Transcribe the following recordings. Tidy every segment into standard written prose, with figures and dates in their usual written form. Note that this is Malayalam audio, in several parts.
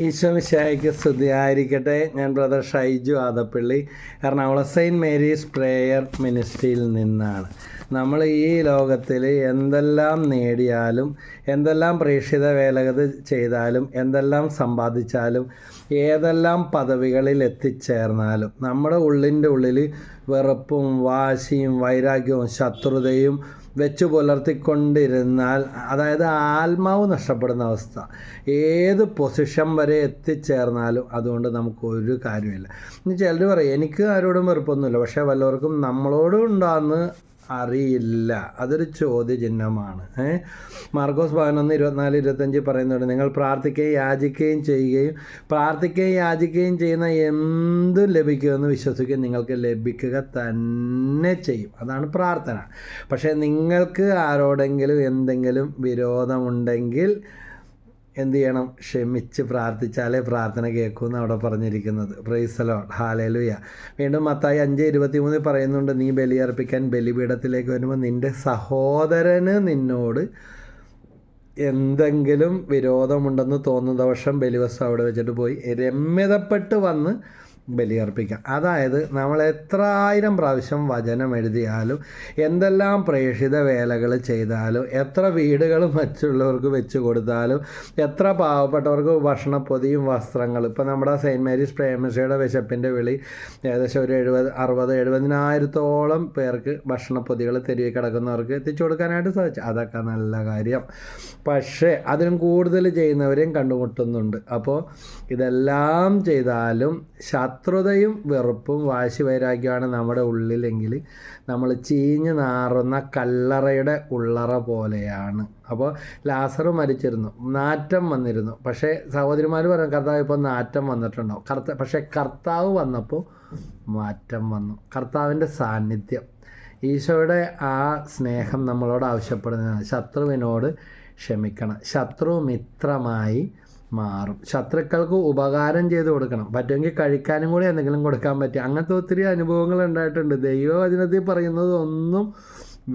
ഈശോമിശിഹായ്ക്ക് സ്തുതിയായിരിക്കട്ടെ. ഞാൻ brother Shaiju Adappally, Ernakulam Saint Mary's prayer മിനിസ്ട്രിയിൽ നിന്നാണ്. നമ്മൾ ഈ ലോകത്തിൽ എന്തെല്ലാം നേടിയാലും, എന്തെല്ലാം പ്രേക്ഷിത വേലകൾ ചെയ്താലും, എന്തെല്ലാം സമ്പാദിച്ചാലും, ഏതെല്ലാം പദവികളിൽ എത്തിച്ചേർന്നാലും നമ്മുടെ ഉള്ളിൻ്റെ ഉള്ളിൽ വെറുപ്പും വാശിയും വൈരാഗ്യവും ശത്രുതയും വെച്ച് പുലർത്തിക്കൊണ്ടിരുന്നാൽ, അതായത് ആത്മാവ് നഷ്ടപ്പെടുന്ന അവസ്ഥ, ഏത് പൊസിഷൻ വരെ എത്തിച്ചേർന്നാലും അതുകൊണ്ട് നമുക്കൊരു കാര്യമില്ല. ഇനി ചിലർ പറയും എനിക്ക് ആരോടും വെറുപ്പൊന്നുമില്ല, പക്ഷേ വല്ലവർക്കും നമ്മളോടും ഉണ്ടാകുന്ന അറിയില്ല. അതൊരു ചോദ്യചിഹ്നമാണ്. മാർക്കോസ് 11:24-25 പറയുന്നുണ്ട്, നിങ്ങൾ പ്രാർത്ഥിക്കുകയും യാചിക്കുകയും ചെയ്യുകയും യാചിക്കുകയും ചെയ്യുന്ന എന്തും ലഭിക്കുമെന്ന് വിശ്വസിക്കുകയും നിങ്ങൾക്ക് ലഭിക്കുക തന്നെ ചെയ്യും. അതാണ് പ്രാർത്ഥന. പക്ഷേ നിങ്ങൾക്ക് ആരോടെങ്കിലും എന്തെങ്കിലും വിരോധമുണ്ടെങ്കിൽ എന്ത് ചെയ്യണം? ക്ഷമിച്ച് പ്രാർത്ഥിച്ചാലേ പ്രാർത്ഥന കേൾക്കുമെന്ന് അവിടെ പറഞ്ഞിരിക്കുന്നത്. Praise the Lord, hallelujah. വീണ്ടും മത്തായി 5:23 പറയുന്നുണ്ട്, നീ ബലിയർപ്പിക്കാൻ ബലിപീഠത്തിലേക്ക് വരുമ്പോൾ നിൻ്റെ സഹോദരന് നിന്നോട് എന്തെങ്കിലും വിരോധമുണ്ടെന്ന് തോന്നുന്ന പക്ഷം ബലിവസ്തു അവിടെ വെച്ചിട്ട് പോയി രമ്യതപ്പെട്ട് വന്ന് ബലിയർപ്പിക്കാം. അതായത് നമ്മൾ എത്ര ആയിരം പ്രാവശ്യം വചനം എഴുതിയാലും, എന്തെല്ലാം പ്രേക്ഷിത വേലകൾ ചെയ്താലും, എത്ര വീടുകൾ മറ്റുള്ളവർക്ക് വെച്ച് കൊടുത്താലും, എത്ര പാവപ്പെട്ടവർക്ക് ഭക്ഷണപ്പൊതിയും വസ്ത്രങ്ങൾ, ഇപ്പോൾ നമ്മുടെ സെയിൻറ്റ് മേരീസ് പ്രേമശയുടെ വിശപ്പിൻ്റെ വിളി ഏകദേശം ഒരു 70,000-70,000-ഓളം പേർക്ക് ഭക്ഷണപ്പൊതികൾ തെരുവിൽ കിടക്കുന്നവർക്ക് എത്തിച്ചു കൊടുക്കാനായിട്ട് സാധിച്ചു. അതൊക്കെ നല്ല കാര്യം. പക്ഷേ അതിനും കൂടുതൽ ചെയ്യുന്നവരെയും കണ്ടുമുട്ടുന്നുണ്ട്. അപ്പോൾ ഇതെല്ലാം ചെയ്താലും ശത്രുതയും വെറുപ്പും വാശി വൈരാഗ്യമാണ് നമ്മുടെ ഉള്ളിലെങ്കിൽ നമ്മൾ ചീഞ്ഞ് നാറുന്ന കല്ലറയുടെ ഉള്ളറ പോലെയാണ്. അപ്പോൾ ലാസർ മരിച്ചിരുന്നു, നാറ്റം വന്നിരുന്നു. പക്ഷേ സഹോദരിമാർ പറഞ്ഞു, കർത്താവ് ഇപ്പോൾ നാറ്റം വന്നിട്ടുണ്ടാവും. പക്ഷേ കർത്താവ് വന്നപ്പോൾ മാറ്റം വന്നു. കർത്താവിൻ്റെ സാന്നിധ്യം, ഈശോയുടെ ആ സ്നേഹം നമ്മളോട് ആവശ്യപ്പെടുന്നതാണ്. ശത്രുവിനോട് ക്ഷമിക്കണം. ശത്രു മിത്രമായി മാറും. ശത്രുക്കൾക്ക് ഉപകാരം ചെയ്ത് കൊടുക്കണം. പറ്റുമെങ്കിൽ കഴിക്കാനും കൂടി എന്തെങ്കിലും കൊടുക്കാൻ പറ്റും. അങ്ങനത്തെ ഒത്തിരി അനുഭവങ്ങൾ ഉണ്ടായിട്ടുണ്ട്. ദൈവവചനത്തിൽ പറയുന്നത് ഒന്നും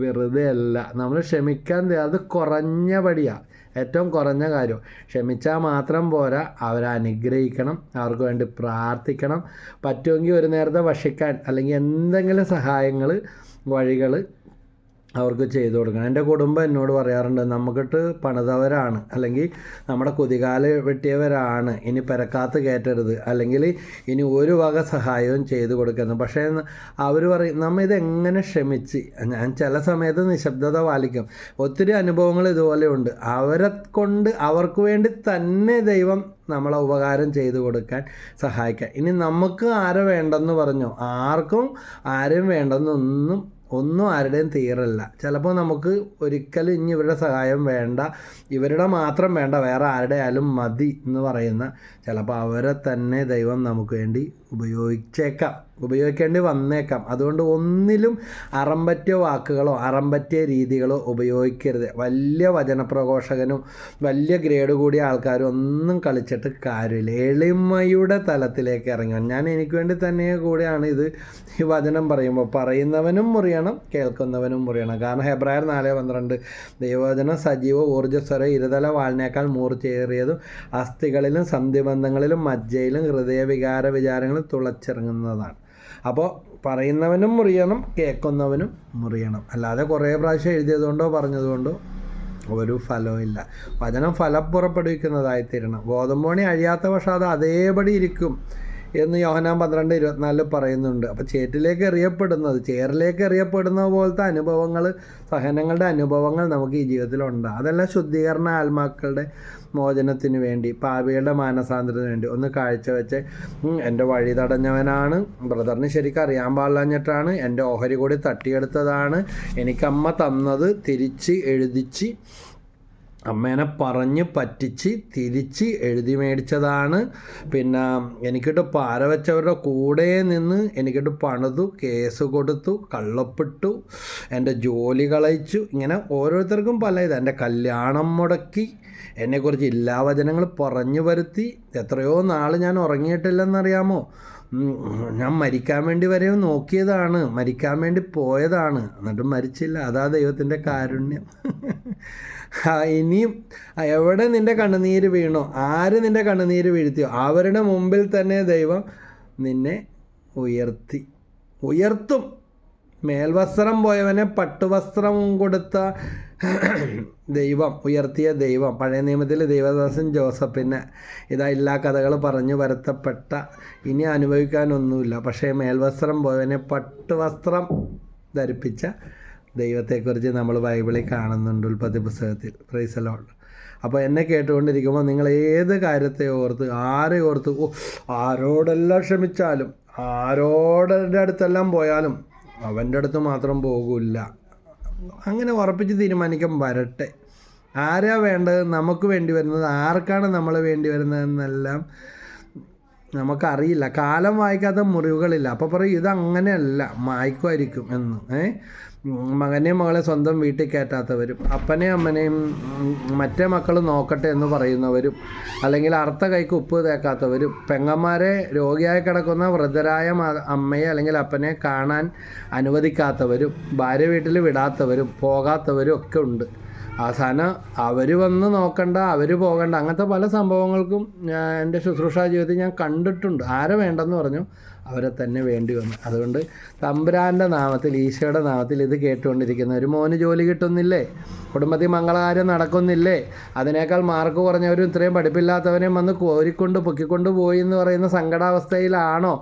വെറുതെ അല്ല. നമ്മൾ ക്ഷമിക്കാൻ, അത് കുറഞ്ഞ പടിയാണ്, ഏറ്റവും കുറഞ്ഞ കാര്യം. ക്ഷമിച്ചാൽ മാത്രം പോരാ, അവരെ അനുഗ്രഹിക്കണം, അവർക്ക് വേണ്ടി പ്രാർത്ഥിക്കണം. പറ്റുമെങ്കിൽ ഒരു നേരത്തെ ഭക്ഷിക്കാൻ അല്ലെങ്കിൽ എന്തെങ്കിലും സഹായങ്ങൾ, വഴികൾ അവർക്ക് ചെയ്തു കൊടുക്കണം. എൻ്റെ കുടുംബം എന്നോട് പറയാറുണ്ട്, നമുക്കിട്ട് പണിതവരാണ്, അല്ലെങ്കിൽ നമ്മുടെ കുതികാല് വെട്ടിയവരാണ്, ഇനി പെരക്കാത്ത് കയറ്റരുത്, അല്ലെങ്കിൽ ഇനി ഒരു വക സഹായവും ചെയ്തു കൊടുക്കുന്നത്. പക്ഷേ അവർ പറയും, നമ്മൾ ഇതെങ്ങനെ ക്ഷമിച്ച്. ഞാൻ ചില സമയത്ത് നിശബ്ദത പാലിക്കും. ഒത്തിരി അനുഭവങ്ങൾ ഇതുപോലെ ഉണ്ട്. അവരെ കൊണ്ട് അവർക്ക് വേണ്ടി തന്നെ ദൈവം നമ്മളെ ഉപകാരം ചെയ്തു കൊടുക്കാൻ സഹായിക്കാം. ഇനി നമുക്ക് ആരെ വേണ്ടെന്ന് പറഞ്ഞോ, ആർക്കും ആരും ഒന്നും ആരുടെയും തീരല്ല. ചിലപ്പോൾ നമുക്ക് ഒരിക്കലും ഇനി ഇവരുടെ സഹായം വേണ്ട, ഇവരുടെ മാത്രം വേണ്ട, വേറെ ആരുടെ ആയാലും മതി എന്ന് പറയുന്ന, ചിലപ്പോൾ അവരെ തന്നെ ദൈവം നമുക്ക് വേണ്ടി ഉപയോഗിക്കേണ്ടി വന്നേക്കാം. അതുകൊണ്ട് ഒന്നിലും അറമ്പറ്റിയ വാക്കുകളോ അറമ്പറ്റിയ രീതികളോ ഉപയോഗിക്കരുത്. വലിയ വചനപ്രഘോഷകനും വലിയ ഗ്രേഡ് കൂടിയ ആൾക്കാരും ഒന്നും കളിച്ചിട്ട് കാര്യമില്ല. എളിമയുടെ തലത്തിലേക്ക് ഇറങ്ങാൻ, ഞാൻ എനിക്ക് വേണ്ടി തന്നെ കൂടെയാണ് ഈ വചനം പറയുമ്പോൾ, പറയുന്നവനും മുറിയണം, കേൾക്കുന്നവനും മുറിയണം. കാരണം ഹെബ്രായർ 4:12 ദൈവവചനം സജീവ ഊർജ്ജസ്വര ഇരുതല വാളിനേക്കാൾ മൂർച്ചയേറിയതും അസ്ഥികളിലും സന്ധിബന്ധങ്ങളിലും മജ്ജയിലും ഹൃദയവികാര വിചാരങ്ങളും തുളച്ചിറങ്ങുന്നതാണ്. അപ്പോൾ പറയുന്നവനും മുറിയണം, കേൾക്കുന്നവനും മുറിയണം. അല്ലാതെ കുറേ പ്രാവശ്യം എഴുതിയതുകൊണ്ടോ പറഞ്ഞതുകൊണ്ടോ ഒരു ഫലവും ഇല്ല. വചനം ഫലം പുറപ്പെടുവിക്കുന്നതായിത്തീരണം. ഗോതമ്പോണി അഴിയാത്ത പക്ഷം അത് അതേപടി ഇരിക്കും എന്ന് യോഹന്നാൻ 12:24 പറയുന്നുണ്ട്. അപ്പോൾ ചേറിലേക്ക് എറിയപ്പെടുന്ന പോലത്തെ അനുഭവങ്ങൾ, സഹനങ്ങളുടെ അനുഭവങ്ങൾ നമുക്ക് ഈ ജീവിതത്തിലുണ്ട്. അതെല്ലാം ശുദ്ധീകരണ ആത്മാക്കളുടെ മോചനത്തിന് വേണ്ടി, പാപികളുടെ മാനസാന്തരത്തിന് വേണ്ടി ഒന്ന് കാഴ്ചവെച്ച്, എൻ്റെ വഴി തടഞ്ഞവനാണ്, ബ്രദറിന് ശരിക്കും അറിയാൻ പാടില്ലാഞ്ഞിട്ടാണ്, എൻ്റെ ഓഹരി കൂടി തട്ടിയെടുത്തതാണ്, എനിക്കമ്മ തന്നത് തിരിച്ച് എഴുതിച്ച്, അമ്മേനെ പറഞ്ഞ് പറ്റിച്ച് തിരിച്ച് എഴുതി മേടിച്ചതാണ്, പിന്നെ എനിക്കിട്ട് പാര വെച്ചവരുടെ കൂടെ നിന്ന് എനിക്കിട്ട് പണിതു, കേസ് കൊടുത്തു, കള്ളപ്പെട്ടു, എൻ്റെ ജോലി കളയിച്ചു. ഇങ്ങനെ ഓരോരുത്തർക്കും പല എൻ്റെ കല്യാണം മുടക്കി, എന്നെക്കുറിച്ച് ഇല്ലാവചനങ്ങൾ പറഞ്ഞു വരുത്തി. എത്രയോ നാൾ ഞാൻ ഉറങ്ങിയിട്ടില്ലെന്നറിയാമോ? ഞാൻ മരിക്കാൻ വേണ്ടി വരെ നോക്കിയതാണ്, മരിക്കാൻ വേണ്ടി പോയതാണ്, എന്നിട്ടും മരിച്ചില്ല. അതാ ദൈവത്തിൻ്റെ കാരുണ്യം. ഇനിയും എവിടെ നിൻ്റെ കണ്ണുനീര് വീണോ, ആര് നിൻ്റെ കണ്ണുനീര് വീഴ്ത്തിയോ അവരുടെ മുമ്പിൽ തന്നെ ദൈവം നിന്നെ ഉയർത്തും. മേൽവസ്ത്രം പോയവനെ പട്ടുവസ്ത്രം കൊടുത്ത ദൈവം, ഉയർത്തിയ ദൈവം. പഴയ നിയമത്തിൽ ദൈവദാസൻ ജോസഫിന് ഇതാ എല്ലാ കഥകൾ പറഞ്ഞു വരുത്തപ്പെട്ട, ഇനി അനുഭവിക്കാനൊന്നുമില്ല, പക്ഷേ മേൽവസ്ത്രം പോയവനെ പട്ടുവസ്ത്രം ധരിപ്പിച്ച ദൈവത്തെക്കുറിച്ച് നമ്മൾ ബൈബിളിൽ കാണുന്നുണ്ട്, ഉൽപ്പത്തി പുസ്തകത്തിൽ. Praise the Lord. അപ്പോൾ എന്നെ കേട്ടുകൊണ്ടിരിക്കുമ്പോൾ നിങ്ങൾ ഏത് കാര്യത്തെ ഓർത്ത്, ആരെ ഓർത്ത്, ആരോടെല്ലാം ക്ഷമിച്ചാലും, ആരോടെ അടുത്തെല്ലാം പോയാലും അവൻ്റെ അടുത്ത് മാത്രം പോകില്ല. അങ്ങനെ ഉറപ്പിച്ച് തീരുമാനിക്കാൻ വരട്ടെ. ആരാ വേണ്ടത്, നമുക്ക് വേണ്ടി വരുന്നത്, ആർക്കാണ് നമ്മൾ വേണ്ടി വരുന്നതെന്നെല്ലാം നമുക്കറിയില്ല. കാലം വായിക്കാത്ത മുറിവുകളില്ല. അപ്പോൾ പറയും ഇതങ്ങനെയല്ല, മായ്ക്കുമായിരിക്കും എന്ന്. മകനെയും മകളെ സ്വന്തം വീട്ടിൽ കയറ്റാത്തവരും, അപ്പനെയും അമ്മനെയും മറ്റേ മക്കൾ നോക്കട്ടെ എന്ന് പറയുന്നവരും, അല്ലെങ്കിൽ അർത്ഥ കൈക്ക് ഉപ്പ് തേക്കാത്തവരും, പെങ്ങന്മാരെ രോഗിയായി കിടക്കുന്ന വൃദ്ധരായ അമ്മയെ അല്ലെങ്കിൽ അപ്പനെ കാണാൻ അനുവദിക്കാത്തവരും, ഭാര്യ വീട്ടിൽ വിടാത്തവരും പോകാത്തവരും ഒക്കെ ഉണ്ട്. അവസാനം അവർ വന്ന് നോക്കണ്ട, അവർ പോകണ്ട, അങ്ങനത്തെ പല സംഭവങ്ങൾക്കും എൻ്റെ ശുശ്രൂഷാ ജീവിതത്തിൽ ഞാൻ കണ്ടിട്ടുണ്ട്. ആരെ വേണ്ടെന്ന് പറഞ്ഞു അവരെ തന്നെ വേണ്ടി വന്നു. അതുകൊണ്ട് തമ്പുരാൻ്റെ നാമത്തിൽ, ഈശോയുടെ നാമത്തിൽ ഇത് കേട്ടുകൊണ്ടിരിക്കുന്ന ഒരു മോന് ജോലി കിട്ടുന്നില്ലേ, കുടുംബത്തിൽ മംഗളകാര്യം നടക്കുന്നില്ലേ, അതിനേക്കാൾ മാർക്ക് കുറഞ്ഞവരും ഇത്രയും പഠിപ്പില്ലാത്തവരെയും വന്ന് കോരിക്കൊണ്ട് പൊക്കിക്കൊണ്ട് പോയി എന്ന് പറയുന്ന സങ്കടാവസ്ഥയിലാണോ?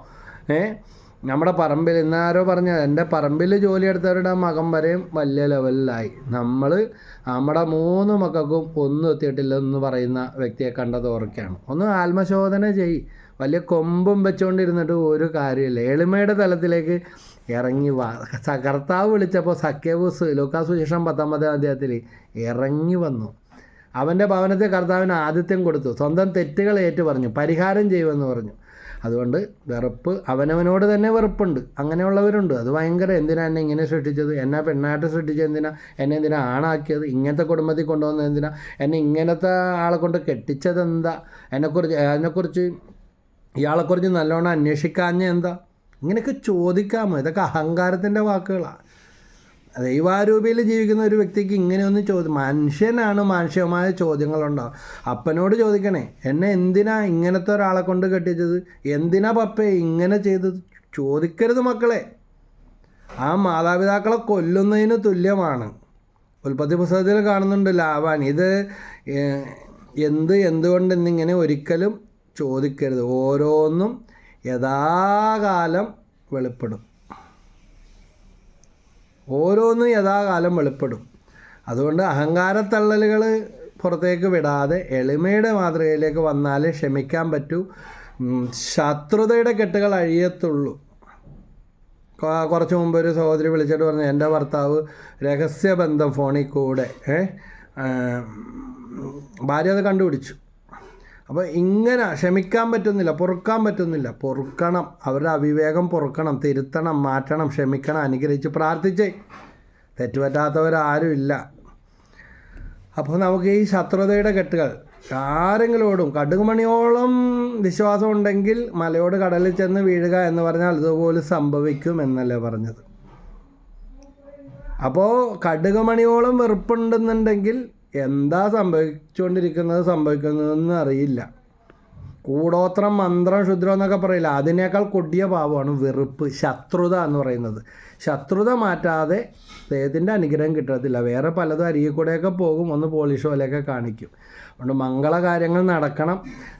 നമ്മുടെ പറമ്പിൽ ഇന്നാരോ പറഞ്ഞ എൻ്റെ പറമ്പിൽ ജോലിയെടുത്തവരുടെ മകൻ വരെയും വലിയ ലെവലിലായി. നമ്മുടെ 3 മക്കൾക്കും ഒന്നും എത്തിയിട്ടില്ല എന്ന് പറയുന്ന വ്യക്തിയെ കണ്ടത് ഓർക്കുകയാണ്. ഒന്ന് ആത്മശോധന ചെയ്യ്. വലിയ കൊമ്പും വെച്ചുകൊണ്ടിരുന്നിട്ട് ഒരു കാര്യമില്ല. എളിമയുടെ തലത്തിലേക്ക് ഇറങ്ങി വാ. കർത്താവ് വിളിച്ചപ്പോൾ സക്കേവൂസ് ലൂക്കാസ് സുവിശേഷം 19-ാം അധ്യായത്തിൽ ഇറങ്ങി വന്നു. അവൻ്റെ ഭവനത്തെ കർത്താവിന് ആതിഥ്യം കൊടുത്തു, സ്വന്തം തെറ്റുകൾ ഏറ്റു പറഞ്ഞു, പരിഹാരം ചെയ്യുമെന്ന് പറഞ്ഞു. അതുകൊണ്ട് വെറുപ്പ്, അവനവനോട് തന്നെ വെറുപ്പുണ്ട്. അങ്ങനെയുള്ളവരുണ്ട്. അത് ഭയങ്കര, എന്തിനാ എന്നെ ഇങ്ങനെ സൃഷ്ടിച്ചത്, എന്നെ പെണ്ണായിട്ട് സൃഷ്ടിച്ചത് എന്തിനാ, എന്നെ എന്തിനാ ആണാക്കിയത്, ഇങ്ങനത്തെ കുടുംബത്തിൽ കൊണ്ടുവന്നത് എന്തിനാ, എന്നെ ഇങ്ങനത്തെ ആളെ കൊണ്ട് കെട്ടിച്ചത് എന്താ, അതിനെക്കുറിച്ച് ഇയാളെക്കുറിച്ച് നല്ലോണം അന്വേഷിക്കാഞ്ഞ എന്താ, ഇങ്ങനെയൊക്കെ ചോദിക്കാമോ? ഇതൊക്കെ അഹങ്കാരത്തിൻ്റെ വാക്കുകളാണ്. ദൈവാരൂപിയിൽ ജീവിക്കുന്ന ഒരു വ്യക്തിക്ക് ഇങ്ങനെയൊന്നും മനുഷ്യനാണ്, മാനുഷികമായ ചോദ്യങ്ങളുണ്ടാവും. അപ്പനോട് ചോദിക്കണേ, എന്നെ എന്തിനാ ഇങ്ങനത്തെ ഒരാളെ കൊണ്ട് കെട്ടിച്ചത്, എന്തിനാ പപ്പേ ഇങ്ങനെ ചെയ്തത്, ചോദിക്കരുത് മക്കളെ. ആ മാതാപിതാക്കളെ കൊല്ലുന്നതിന് തുല്യമാണ്. ഉൽപ്പത്തി പുസ്തകത്തിൽ കാണുന്നുണ്ട് ലാബാൻ. ഇത് എന്തുകൊണ്ട് എന്നിങ്ങനെ ഒരിക്കലും ചോദിക്കരുത്. ഓരോന്നും യഥാകാലം വെളിപ്പെടും. അതുകൊണ്ട് അഹങ്കാരത്തള്ളലുകൾ പുറത്തേക്ക് വിടാതെ എളിമയുടെ മാതൃകയിലേക്ക് വന്നാലേ ക്ഷമിക്കാൻ പറ്റൂ, ശത്രുതയുടെ കെട്ടുകൾ അഴിയത്തുള്ളൂ. കുറച്ച് മുമ്പ് ഒരു സഹോദരി വിളിച്ചിട്ട് പറഞ്ഞു, എൻ്റെ ഭർത്താവ് രഹസ്യബന്ധം ഫോണിൽ കൂടെ ഭാര്യ അത് കണ്ടുപിടിച്ചു. അപ്പോൾ ഇങ്ങനെ ക്ഷമിക്കാൻ പറ്റുന്നില്ല, പൊറുക്കാൻ പറ്റുന്നില്ല. പൊറുക്കണം, അവരുടെ അവിവേകം പൊറുക്കണം, തിരുത്തണം, മാറ്റണം, ക്ഷമിക്കണം, അനുഗ്രഹിച്ച് പ്രാർത്ഥിച്ചേ. തെറ്റുപറ്റാത്തവരാരും ഇല്ല. അപ്പോൾ നമുക്ക് ഈ ശത്രുതയുടെ കെട്ടുകൾ ആരെങ്കിലോടും, കടുകുമണിയോളം വിശ്വാസം ഉണ്ടെങ്കിൽ മലയോട് കടലിൽ ചെന്ന് വീഴുക എന്ന് പറഞ്ഞാൽ ഇതുപോലെ സംഭവിക്കും എന്നല്ലേ പറഞ്ഞത്. അപ്പോൾ കടുകുമണിയോളം വെറുപ്പുണ്ടെന്നുണ്ടെങ്കിൽ എന്താ സംഭവിക്കുന്നതെന്ന് അറിയില്ല. കൂടോത്രം, മന്ത്രം, ക്ഷുദ്രം എന്നൊക്കെ പറയില്ല, അതിനേക്കാൾ കൊടിയ പാപമാണ് വെറുപ്പ്, ശത്രുത എന്ന് പറയുന്നത്. ശത്രുത മാറ്റാതെ ദൈവത്തിൻ്റെ അനുഗ്രഹം കിട്ടത്തില്ല. വേറെ പലതും അരികിൽ കൂടെയൊക്കെ പോകും, ഒന്ന് പോളിഷ് പോലെയൊക്കെ കാണിക്കും. അതുകൊണ്ട് മംഗളകാര്യങ്ങൾ നടക്കണം.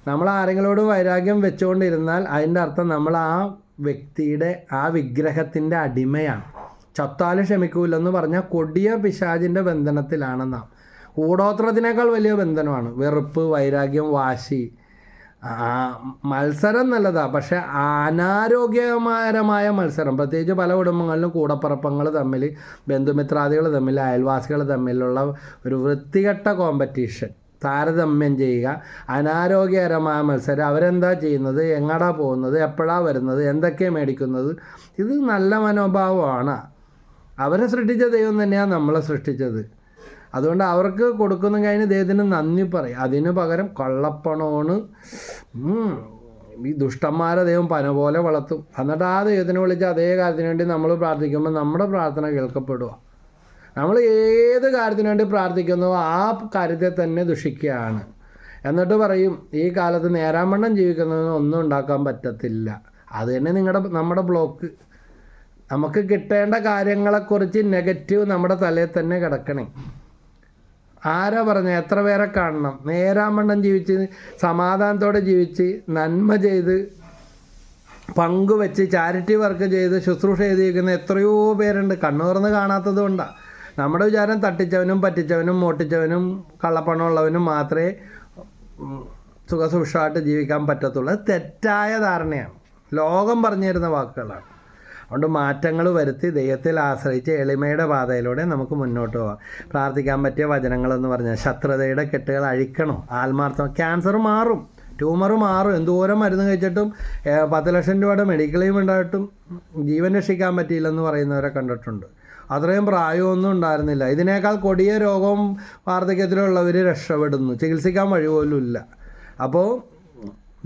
നമ്മൾ ആരെങ്കിലോട് വൈരാഗ്യം വെച്ചുകൊണ്ടിരുന്നാൽ അതിൻ്റെ അർത്ഥം നമ്മൾ ആ വ്യക്തിയുടെ, ആ വിഗ്രഹത്തിൻ്റെ അടിമയാണ്. ചത്താലും ക്ഷമിക്കൂലെന്ന് പറഞ്ഞാൽ കൊടിയ പിശാചിൻ്റെ ബന്ധനത്തിലാണെന്നാണ്. കൂടോത്രത്തിനേക്കാൾ വലിയ ബന്ധനമാണ് വെറുപ്പ്, വൈരാഗ്യം, വാശി. മത്സരം നല്ലതാണ്, പക്ഷേ അനാരോഗ്യകരമായ മത്സരം, പ്രത്യേകിച്ച് പല കുടുംബങ്ങളിലും കൂടപ്പിറപ്പങ്ങൾ തമ്മിൽ, ബന്ധുമിത്രാദികൾ തമ്മിൽ, അയൽവാസികൾ തമ്മിലുള്ള ഒരു വൃത്തികെട്ട കോമ്പറ്റീഷൻ, താരതമ്യം ചെയ്യുക, അനാരോഗ്യകരമായ മത്സരം. അവരെന്താ ചെയ്യുന്നത്, എങ്ങടാ പോകുന്നത്, എപ്പോഴാണ് വരുന്നത്, എന്തൊക്കെയാണ് മേടിക്കുന്നത്, ഇത് നല്ല മനോഭാവമാണ്. അവരെ സൃഷ്ടിച്ച ദൈവം തന്നെയാണ് നമ്മളെ സൃഷ്ടിച്ചത്. അതുകൊണ്ട് അവർക്ക് കൊടുക്കുന്ന കഴിഞ്ഞ് ദൈവത്തിന് നന്ദി പറയും. അതിന് പകരം കള്ളപ്പണമാണ്, ഈ ദുഷ്ടന്മാരെ ദൈവം പന പോലെ വളർത്തും. എന്നിട്ട് ആ ദൈവത്തിനെ വിളിച്ച് അതേ കാര്യത്തിന് വേണ്ടി നമ്മൾ പ്രാർത്ഥിക്കുമ്പോൾ നമ്മുടെ പ്രാർത്ഥന കേൾക്കപ്പെടുക. നമ്മൾ ഏത് കാര്യത്തിന് വേണ്ടി പ്രാർത്ഥിക്കുന്നോ ആ കാര്യത്തെ തന്നെ ദുഷിക്കുകയാണ്. എന്നിട്ട് പറയും ഈ കാലത്ത് നേരാവണ്ണം ജീവിക്കുന്നതിന് ഒന്നും ഉണ്ടാക്കാൻ പറ്റത്തില്ല. അത് തന്നെ നമ്മുടെ ബ്ലോക്ക്. നമുക്ക് കിട്ടേണ്ട കാര്യങ്ങളെക്കുറിച്ച് നെഗറ്റീവ് നമ്മുടെ തലയിൽ തന്നെ കിടക്കണേ. ആരാ പറഞ്ഞ എത്ര പേരെ കാണണം? നേരാവണ്ണം ജീവിച്ച് സമാധാനത്തോടെ ജീവിച്ച് നന്മ ചെയ്ത് പങ്കുവെച്ച് ചാരിറ്റി വർക്ക് ചെയ്ത് ശുശ്രൂഷ ചെയ്തിരിക്കുന്ന എത്രയോ പേരുണ്ട്. കണ്ണു തുറന്ന് കാണാത്തത് കൊണ്ടാണ്. നമ്മുടെ വിചാരം തട്ടിച്ചവനും പറ്റിച്ചവനും മോട്ടിച്ചവനും കള്ളപ്പണമുള്ളവനും മാത്രമേ സുഖസുഖമായിട്ട് ജീവിക്കാൻ പറ്റത്തുള്ളൂ. അത് തെറ്റായ ധാരണയാണ്. ലോകം പറഞ്ഞു തരുന്ന വാക്കുകളാണ്. അതുകൊണ്ട് മാറ്റങ്ങൾ വരുത്തി ദൈവത്തിൽ ആശ്രയിച്ച് എളിമയുടെ പാതയിലൂടെ നമുക്ക് മുന്നോട്ട് പോകാം. പ്രാർത്ഥിക്കാൻ പറ്റിയ വചനങ്ങളെന്ന് പറഞ്ഞാൽ ശത്രുതയുടെ കെട്ടുകൾ അഴിക്കണം. ആത്മാർത്ഥം. ക്യാൻസർ മാറും, ട്യൂമർ മാറും. എന്തോരം മരുന്ന് കഴിച്ചിട്ടും 10 ലക്ഷം രൂപയുടെ മെഡിക്കൽ ക്ലെയിം ഉണ്ടായിട്ടും ജീവൻ രക്ഷിക്കാൻ പറ്റിയില്ലെന്ന് പറയുന്നവരെ കണ്ടിട്ടുണ്ട്. അത്രയും പ്രായമൊന്നും ഉണ്ടായിരുന്നില്ല. ഇതിനേക്കാൾ കൊടിയ രോഗവും വാർദ്ധക്യത്തിലുള്ളവർ രക്ഷപ്പെടുന്നു. ചികിത്സിക്കാൻ വഴി പോലും ഇല്ല. അപ്പോൾ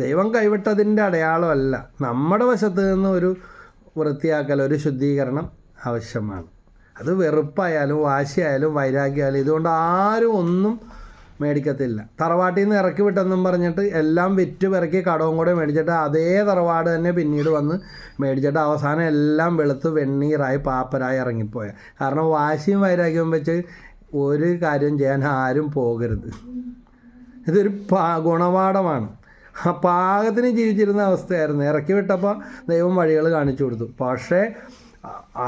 ദൈവം കൈവിട്ടതിൻ്റെ അടയാളമല്ല. നമ്മുടെ വശത്ത് നിന്ന് ഒരു വൃത്തിയാക്കൽ, ഒരു ശുദ്ധീകരണം ആവശ്യമാണ്. അത് വെറുപ്പായാലും വാശിയായാലും വൈരാഗ്യമായാലും ഇതുകൊണ്ട് ആരും ഒന്നും മേടിക്കത്തില്ല. തറവാട്ടിൽ നിന്ന് ഇറക്കി വിട്ടെന്നും പറഞ്ഞിട്ട് എല്ലാം വിറ്റ് പിറക്കി കടവും കൂടെ മേടിച്ചിട്ട് അതേ തറവാട് തന്നെ പിന്നീട് വന്ന് മേടിച്ചിട്ട് അവസാനം എല്ലാം വെളുത്ത് വെണ്ണീറായി പാപ്പരായി ഇറങ്ങിപ്പോയ. കാരണം വാശിയും വൈരാഗ്യവും വെച്ച് ഒരു കാര്യം ചെയ്യാൻ ആരും പോകരുത്. ഇതൊരു ഗുണപാഠമാണ്. ആ പാകത്തിന് ജീവിച്ചിരുന്ന അവസ്ഥയായിരുന്നു. ഇറക്കി വിട്ടപ്പോൾ ദൈവം വഴികൾ കാണിച്ചു കൊടുത്തു. പക്ഷേ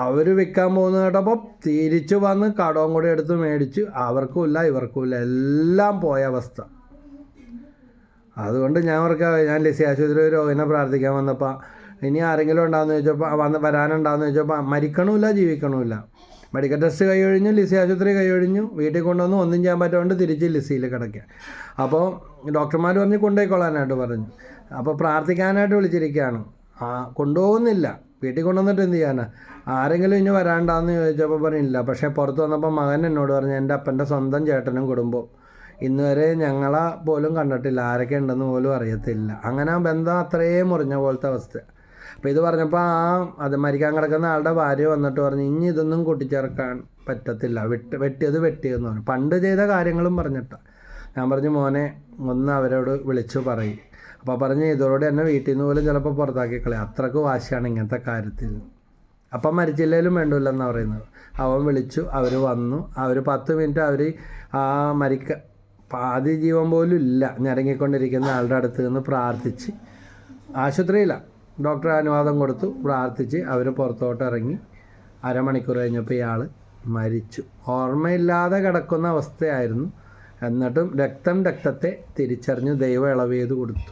അവർ വിൽക്കാൻ പോകുന്ന കേട്ടപ്പോൾ തിരിച്ചു വന്ന് കടവും കൂടെ എടുത്ത് മേടിച്ച് അവർക്കുമില്ല ഇവർക്കുമില്ല, എല്ലാം പോയ അവസ്ഥ. അതുകൊണ്ട് ഞാൻ ലിസി ആശുപത്രി രോഗിനെ പ്രാർത്ഥിക്കാൻ വന്നപ്പോൾ ഇനി ആരെങ്കിലും ഉണ്ടാകുമെന്ന് ചോദിച്ചപ്പോൾ വരാനുണ്ടാകുമെന്ന് ചോദിച്ചപ്പോൾ മരിക്കണമില്ല ജീവിക്കണമില്ല. മെഡിക്കൽ ടെസ്റ്റ് കഴിഞ്ഞു, ലിസി ആശുപത്രി കഴിഞ്ഞു, വീട്ടിൽ കൊണ്ടുവന്ന് ഒന്നും ചെയ്യാൻ പറ്റാണ്ട് തിരിച്ച് ലിസിയിൽ കിടക്കുക. അപ്പോൾ ഡോക്ടർമാർ പറഞ്ഞ് കൊണ്ടുപോയിക്കൊള്ളാനായിട്ട് പറഞ്ഞു. അപ്പോൾ പ്രാർത്ഥിക്കാനായിട്ട് വിളിച്ചിരിക്കുകയാണ്. കൊണ്ടുപോകുന്നില്ല. വീട്ടിൽ കൊണ്ടുവന്നിട്ട് എന്ത് ചെയ്യാനാണ്? ആരെങ്കിലും ഇനി വരാണ്ടാന്ന് ചോദിച്ചപ്പോൾ പറഞ്ഞില്ല. പക്ഷേ പുറത്ത് വന്നപ്പോൾ മകൻ എന്നോട് പറഞ്ഞു, എൻ്റെ അപ്പൻ്റെ സ്വന്തം ചേട്ടനും കുടുംബവും ഇന്ന് വരെ ഞങ്ങളെ പോലും കണ്ടിട്ടില്ല, ആരൊക്കെ ഉണ്ടെന്ന് പോലും അറിയത്തില്ല. അങ്ങനെ ആ ബന്ധം അത്രയും മുറിഞ്ഞ പോലത്തെ അവസ്ഥ. അപ്പോൾ ഇത് പറഞ്ഞപ്പോൾ അത് മരിക്കാൻ കിടക്കുന്ന ആളുടെ ഭാര്യ വന്നിട്ട് പറഞ്ഞു, ഇനി ഇതൊന്നും കൂട്ടിച്ചേർക്കാൻ പറ്റത്തില്ല, വെട്ടിയെന്ന് പറഞ്ഞു. പണ്ട് ചെയ്ത കാര്യങ്ങളും പറഞ്ഞിട്ടാണ്. ഞാൻ പറഞ്ഞു, മോനെ ഒന്ന് അവരോട് വിളിച്ചു പറയും. അപ്പോൾ പറഞ്ഞ് ഇതോടെ എന്നെ വീട്ടിൽ നിന്ന് പോലും ചിലപ്പോൾ പുറത്താക്കി കളയും, അത്രക്ക് വാശിയാണ് ഇങ്ങനത്തെ കാര്യത്തിൽ. അപ്പം മരിച്ചില്ലേലും വേണ്ടില്ലെന്നാണ് പറയുന്നത്. അവൻ വിളിച്ചു, അവർ വന്നു. അവർ 10 മിനിറ്റ് അവർ പാതി ജീവൻ പോലും ഇല്ല ഞരങ്ങിക്കൊണ്ടിരിക്കുന്ന ആളുടെ അടുത്ത് നിന്ന് പ്രാർത്ഥിച്ച്, ആശുപത്രിയിലാണ്, ഡോക്ടർ അനുവാദം കൊടുത്തു, പ്രാർത്ഥിച്ച് അവർ പുറത്തോട്ട് ഇറങ്ങി. അരമണിക്കൂർ കഴിഞ്ഞപ്പോൾ ഇയാൾ മരിച്ചു. ഓർമ്മയില്ലാതെ കിടക്കുന്ന അവസ്ഥയായിരുന്നു. എന്നിട്ടും രക്തത്തെ തിരിച്ചറിഞ്ഞ് ദൈവം ഇളവ് ചെയ്ത് കൊടുത്തു.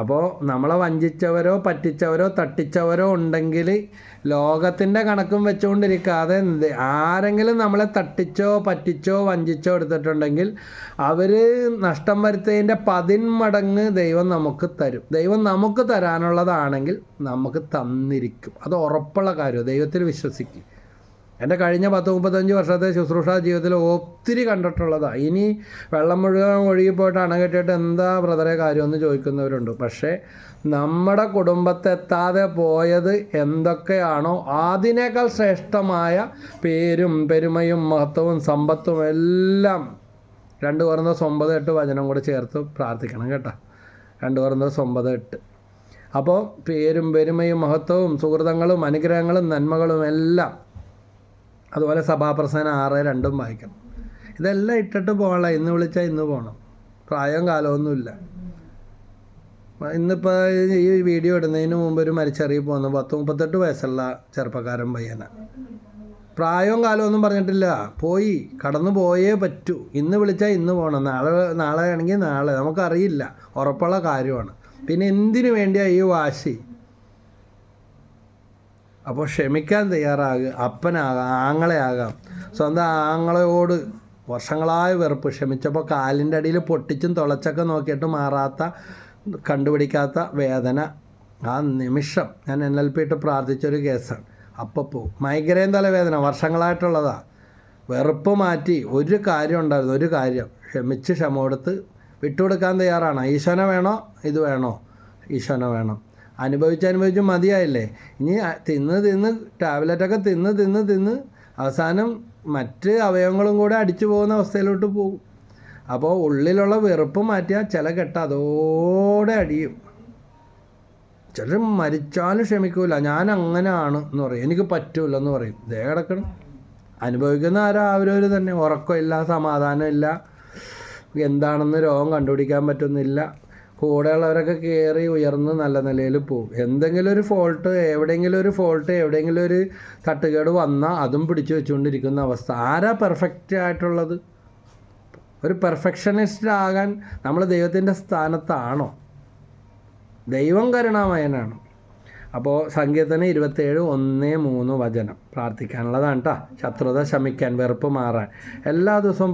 അപ്പോൾ നമ്മളെ വഞ്ചിച്ചവരോ പറ്റിച്ചവരോ തട്ടിച്ചവരോ ഉണ്ടെങ്കിൽ ലോകത്തിൻ്റെ കണക്കും വെച്ചുകൊണ്ടിരിക്കാതെ ആരെങ്കിലും നമ്മളെ തട്ടിച്ചോ പറ്റിച്ചോ വഞ്ചിച്ചോ എടുത്തിട്ടുണ്ടെങ്കിൽ അവർ നഷ്ടം വരുത്തിയതിൻ്റെ 10 മടങ്ങ് ദൈവം നമുക്ക് തരും. ദൈവം നമുക്ക് തരാനുള്ളതാണെങ്കിൽ നമുക്ക് തന്നിരിക്കും. അത് ഉറപ്പുള്ള കാര്യം. ദൈവത്തിൽ വിശ്വസിക്കും. എൻ്റെ കഴിഞ്ഞ 10-35 വർഷത്തെ ശുശ്രൂഷ ജീവിതത്തിൽ ഒത്തിരി കണ്ടിട്ടുള്ളതാണ്. ഇനി വെള്ളം മുഴുവൻ ഒഴുകിപ്പോയിട്ട് അണകെട്ടിട്ട് എന്താ ബ്രദറെ കാര്യമെന്ന് ചോദിക്കുന്നവരുണ്ട്. പക്ഷേ നമ്മുടെ കുടുംബത്തെത്താതെ പോയത് എന്തൊക്കെയാണോ അതിനേക്കാൾ ശ്രേഷ്ഠമായ പേരും പെരുമയും മഹത്വവും സമ്പത്തും എല്ലാം 2 Corinthians 9:8 വചനം കൂടെ ചേർത്ത് പ്രാർത്ഥിക്കണം കേട്ടോ. 2 Corinthians 9:8. അപ്പോൾ പേരും പെരുമയും മഹത്വവും സുഹൃതങ്ങളും അനുഗ്രഹങ്ങളും നന്മകളും എല്ലാം, അതുപോലെ സഭാപ്രസംഗം 6:2 വായിക്കണം. ഇതെല്ലാം ഇട്ടിട്ട് പോകണം. ഇന്ന് വിളിച്ചാൽ ഇന്ന് പോകണം. പ്രായവും കാലമൊന്നുമില്ല. ഇന്നിപ്പോൾ ഈ വീഡിയോ ഇടുന്നതിന് മുമ്പ് ഒരു മരിച്ചറിയി പോകുന്നു. 38 വയസ്സുള്ള ചെറുപ്പക്കാരൻ പയ്യന. പ്രായവും കാലമൊന്നും പറഞ്ഞിട്ടില്ല, പോയി കടന്നു പോയേ പറ്റൂ. ഇന്ന് വിളിച്ചാൽ ഇന്ന് പോകണം, നാളെ ആണെങ്കിൽ നാളെ. നമുക്കറിയില്ല, ഉറപ്പുള്ള കാര്യമാണ്. പിന്നെ എന്തിനു വേണ്ടിയാണ് ഈ വാശി? അപ്പോൾ ക്ഷമിക്കാൻ തയ്യാറാകുക. അപ്പനാകാം, ആങ്ങളെയാകാം. സ്വന്തം ആങ്ങളയോട് വർഷങ്ങളായ വെറുപ്പ്, ക്ഷമിച്ചപ്പോൾ കാലിൻ്റെ അടിയിൽ പൊട്ടിച്ചും തുളച്ചൊക്കെ നോക്കിയിട്ട് മാറാത്ത, കണ്ടുപിടിക്കാത്ത വേദന ആ നിമിഷം. ഞാൻ NLP ഇട്ട് പ്രാർത്ഥിച്ചൊരു കേസാണ്. അപ്പോൾ മൈഗ്രെയിൻ തലവേദന വർഷങ്ങളായിട്ടുള്ളതാണ്. വെറുപ്പ് മാറ്റി ഒരു കാര്യം ഉണ്ടായിരുന്നു, ഒരു കാര്യം ക്ഷമിച്ച് ക്ഷമ കൊടുത്ത് വിട്ടുകൊടുക്കാൻ തയ്യാറാണ്. ഈശോനെ വേണോ ഇത് വേണോ? ഈശോനെ വേണം. അനുഭവിച്ച് മതിയായില്ലേ? ഇനി തിന്ന് ടാബ്ലറ്റൊക്കെ തിന്ന് അവസാനം മറ്റ് അവയവങ്ങളും കൂടെ അടിച്ചു പോകുന്ന അവസ്ഥയിലോട്ട് പോകും. അപ്പോൾ ഉള്ളിലുള്ള വെറുപ്പ് മാറ്റിയാൽ ചില കെട്ട് അതോടെ അടിയും. ചിലർ മരിച്ചാലും ക്ഷമിക്കൂല, ഞാൻ അങ്ങനെയാണ് എന്ന് പറയും, എനിക്ക് പറ്റൂല എന്ന് പറയും. ദേ കിടക്കണം. അനുഭവിക്കുന്ന അവരവർ തന്നെ. ഉറക്കമില്ല, സമാധാനമില്ല, എന്താണെന്ന് രോഗം കണ്ടുപിടിക്കാൻ പറ്റുന്നില്ല. കൂടെയുള്ളവരൊക്കെ കയറി ഉയർന്ന് നല്ല നിലയിൽ പോകും. എന്തെങ്കിലും ഒരു ഫോൾട്ട്, എവിടെയെങ്കിലും ഒരു തട്ടുകേട് വന്നാൽ അതും പിടിച്ചു വെച്ചുകൊണ്ടിരിക്കുന്ന അവസ്ഥ. ആരാ പെർഫെക്റ്റ് ആയിട്ടുള്ളത്? ഒരു പെർഫെക്ഷനിസ്റ്റ് ആകാൻ നമ്മൾ ദൈവത്തിൻ്റെ സ്ഥാനത്താണോ? ദൈവം കരുണാമയനാണ്. അപ്പോൾ സങ്കീർത്തനം 27:1-3 വചനം പ്രാർത്ഥിക്കാനുള്ളതാണ് കേട്ടോ. ശത്രുത ശമിക്കാൻ, വെറുപ്പ് മാറാൻ എല്ലാ ദിവസവും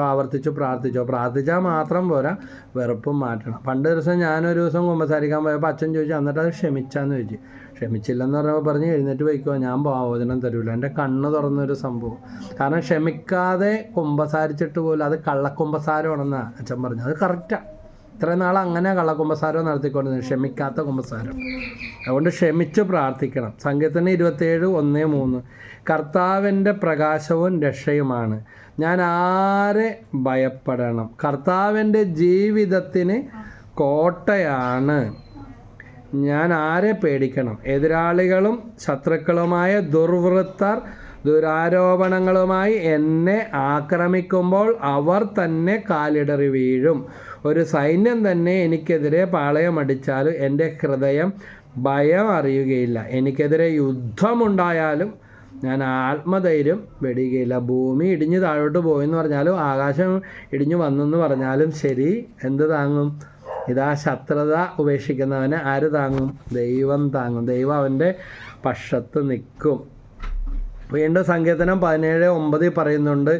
ആവർത്തിച്ചു പ്രാർത്ഥിച്ചാൽ മാത്രം പോരാ, വെറുപ്പും മാറ്റണം. പണ്ട് ദിവസം ഞാനൊരു ദിവസം കുമ്പസാരിക്കാൻ പോയപ്പോൾ അച്ഛൻ ചോദിച്ചു, എന്നിട്ട് അത് ക്ഷമിച്ചാന്ന് ചോദിച്ചു. ക്ഷമിച്ചില്ലെന്ന് പറഞ്ഞപ്പോൾ പറഞ്ഞ് എഴുന്നേറ്റ് പോയിക്കോ, ഞാൻ ഭോജനം തരൂല. എൻ്റെ കണ്ണ് തുറന്നൊരു സംഭവം. കാരണം ക്ഷമിക്കാതെ കുമ്പസാരിച്ചിട്ട് പോലും അത് കള്ളക്കുമ്പസാരമാണെന്നാണ് അച്ഛൻ പറഞ്ഞു. അത് കറക്റ്റാണ്. ഇത്രയും നാൾ അങ്ങനെ കള്ളക്കുമ്പസാരം നടത്തിക്കൊണ്ടിരുന്നത്, ക്ഷമിക്കാത്ത കുമ്പസാരം. അതുകൊണ്ട് ക്ഷമിച്ച് പ്രാർത്ഥിക്കണം. സങ്കീർത്തനം 27:1-3 കർത്താവിൻ്റെ പ്രകാശവും രക്ഷയുമാണ്, ഞാൻ ആരെ ഭയപ്പെടണം? കർത്താവിൻ്റെ ജീവിതത്തിന് കോട്ടയാണ്, ഞാൻ ആരെ പേടിക്കണം? എതിരാളികളും ശത്രുക്കളുമായ ദുർവൃത്തർ ദുരാരോപണങ്ങളുമായി എന്നെ ആക്രമിക്കുമ്പോൾ അവർ തന്നെ കാലിടറി വീഴും. ഒരു സൈന്യം തന്നെ എനിക്കെതിരെ പാളയമടിച്ചാലും എൻ്റെ ഹൃദയം ഭയം അറിയുകയില്ല. എനിക്കെതിരെ യുദ്ധമുണ്ടായാലും ഞാൻ ആത്മധൈര്യം വെടിയുകയില്ല. ഭൂമി ഇടിഞ്ഞ് താഴോട്ട് പോയെന്ന് പറഞ്ഞാലും ആകാശം ഇടിഞ്ഞു വന്നെന്ന് പറഞ്ഞാലും ശരി, എന്ത് താങ്ങും? ഇതാ ശത്രുത ഉപേക്ഷിക്കുന്നവനെ ആര് താങ്ങും? ദൈവം താങ്ങും. ദൈവം അവൻ്റെ പക്ഷത്ത് നിൽക്കും. വീണ്ടും സങ്കീർത്തനം 17:9 പറയുന്നുണ്ട്,